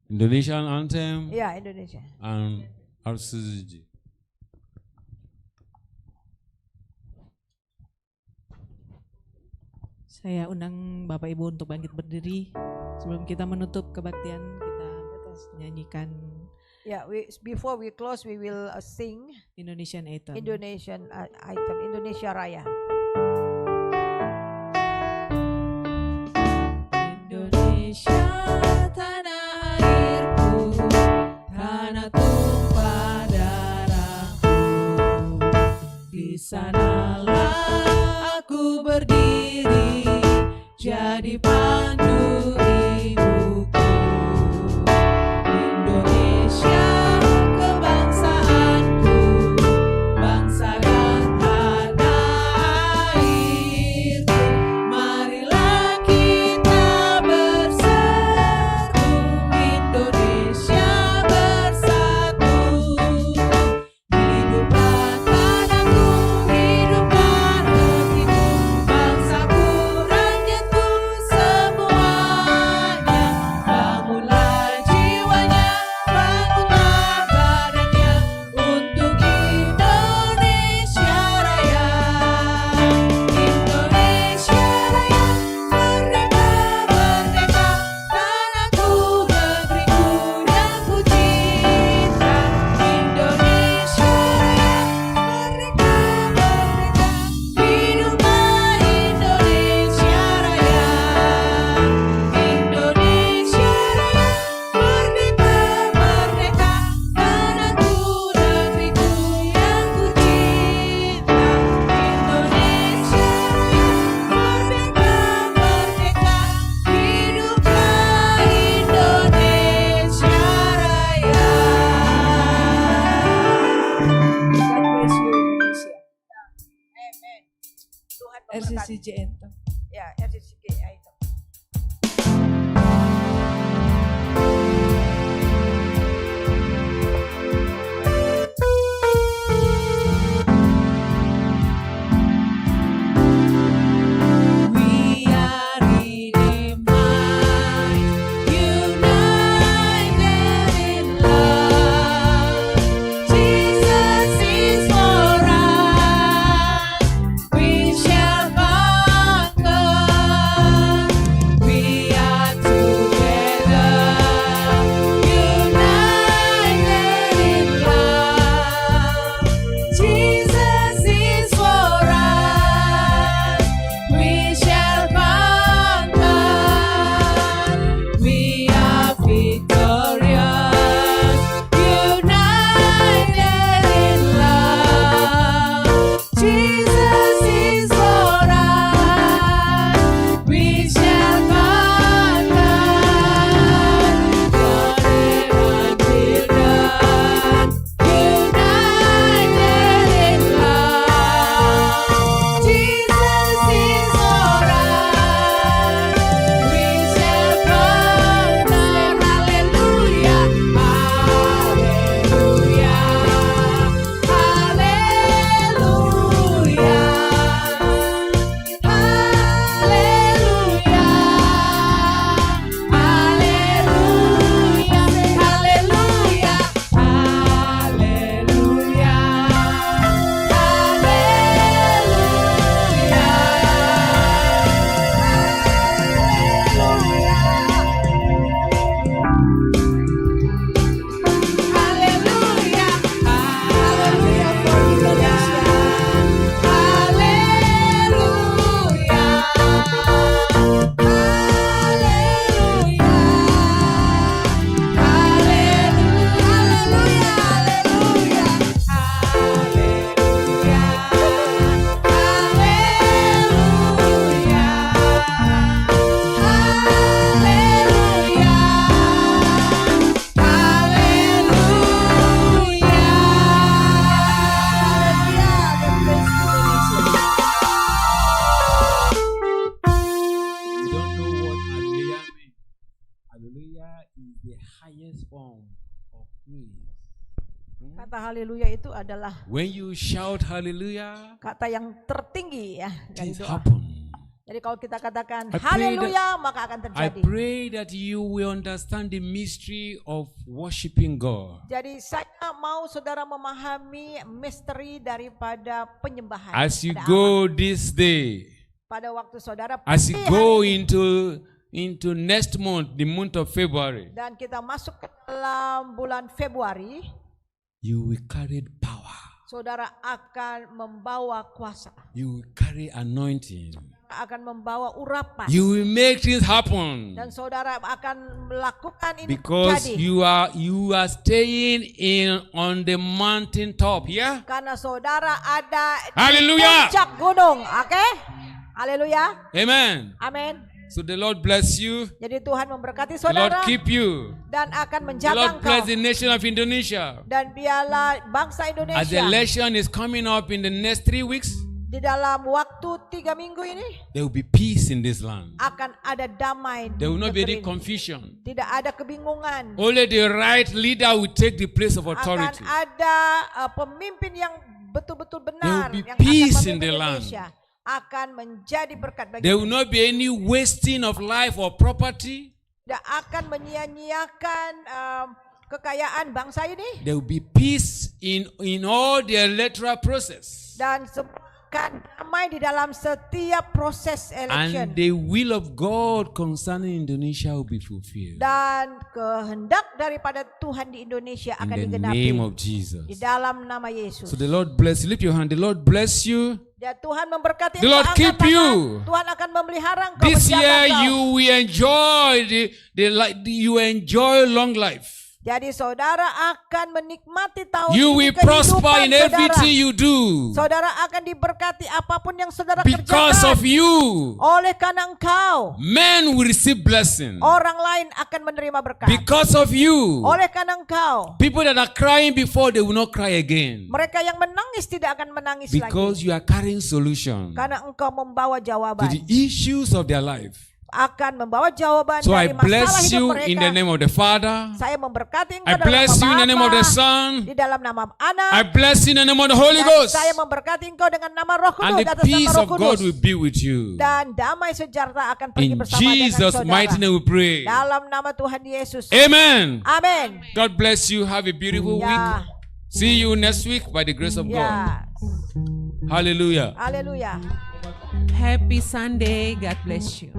Indonesian anthem ya, Indonesia. and RCG. Saya undang Bapak Ibu untuk bangkit berdiri. Sebelum kita menutup kebaktian, kita nyanyikan Ya, before we close, we will sing Indonesian Anthem. Indonesian item, Indonesia Raya. Indonesia tanah airku, tanah tumpah darahku. Di sanalah aku berdiri, jadi pandu ibuku. Indonesia kebangsaanku, bangsa dan tanah airku. Marilah kita berseru, Indonesia bersatu. Hiduplah tanahku, hiduplah negeriku, bangsaku, rakyatku semuanya. Bangunlah jiwanya, bangunlah badannya untuk Indonesia Raya. Indonesia Raya, merdeka, merdeka, tanahku, negeriku yang ku cinta. Indonesia Raya, merdeka, merdeka, hiduplah Indonesia Raya. Indonesia Raya, merdeka, merdeka, tanahku, negeriku yang ku cinta. Indonesia Raya, merdeka, merdeka, hiduplah Indonesia Raya. God bless you Indonesia. Amen. Tuhan memberkati. RCCJ Anthem. Ya, RCCJ item. We are redeemed, united in love. Jesus is for us. We shall conquer. Kata haleluya itu adalah when you shout hallelujah, kata yang tertinggi ya dari things doa. happen. Jadi kalau kita katakan I pray haleluya maka akan I terjadi. pray that you will understand the mystery of worshiping God. Jadi saya mau saudara memahami misteri daripada penyembahan. As you pada go Allah. this day, Pada waktu saudara as you pergi go hari ini, into next month, the month of February, dan kita masuk ke dalam bulan Februari, you will carry power. saudara akan membawa kuasa, You will carry anointing. akan membawa urapan, You will make things happen dan saudara akan melakukan ini because terjadi. you are staying in on the mountain top. Yeah. Karena saudara ada di Haleluya. puncak gunung, oke? Haleluya, Amen. amin. So the Lord bless you. Jadi Tuhan memberkati The Lord saudara keep you. dan akan The menjaga Lord bless engkau. the nation of Indonesia. Dan biarlah bangsa As the Indonesia election is coming up in the next 3 weeks, di dalam waktu 3 minggu ini there will be peace in this land. akan ada damai di There will not be negeri any ini. confusion. Tidak ada kebingungan. Only the right leader will take the place of Akan authority. ada pemimpin yang betul-betul benar There will be yang peace akan in the memimpin land. Indonesia. Akan menjadi berkat bagi There will not be any wasting of life or property. tidak akan menyia-nyiakan kekayaan bangsa ini There will be peace in all the electoral process. dan akan damai di dalam setiap proses election. And the will of God concerning Indonesia will be fulfilled. Dan kehendak daripada Tuhan di Indonesia akan In the digenapi name of di Jesus. dalam nama Yesus. So the Lord bless you. Lift your hand. The Lord bless you. Ya Tuhan memberkati The Lord engkau, keep angkat you. tangan. Tuhan akan memelihara engkau, This menjaga year engkau. you will enjoy you enjoy long life. Jadi saudara akan menikmati tahun You ini will kehidupan prosper in saudara. everything you do Saudara akan diberkati apapun yang saudara because kerjakan. of you. Oleh karena engkau, Men will receive blessing orang lain akan menerima berkat. because of you. Oleh karena engkau, People that are crying before, they will not cry again mereka yang menangis tidak akan menangis because lagi. you are carrying solution Karena engkau membawa to jawaban. the issues of their life. Akan membawa jawaban So I dari masalah bless hidup you mereka. in the name of the Father. Saya memberkati engkau I bless you in the name of the Son. di dalam nama Anak. I bless you in the name of the Holy Dan Ghost. saya memberkati engkau dengan nama Roh And Kudus, the atas nama peace Roh of God Kudus. will be with you. Dan damai sejahtera akan pergi In bersama dengan Jesus' saudara. mighty name we pray. Dalam nama Tuhan Yesus. Amen. Amin. God bless you. Have a beautiful week. Ya, See you next week by the grace of God. ya. Hallelujah. Haleluya. Happy Sunday. God bless you.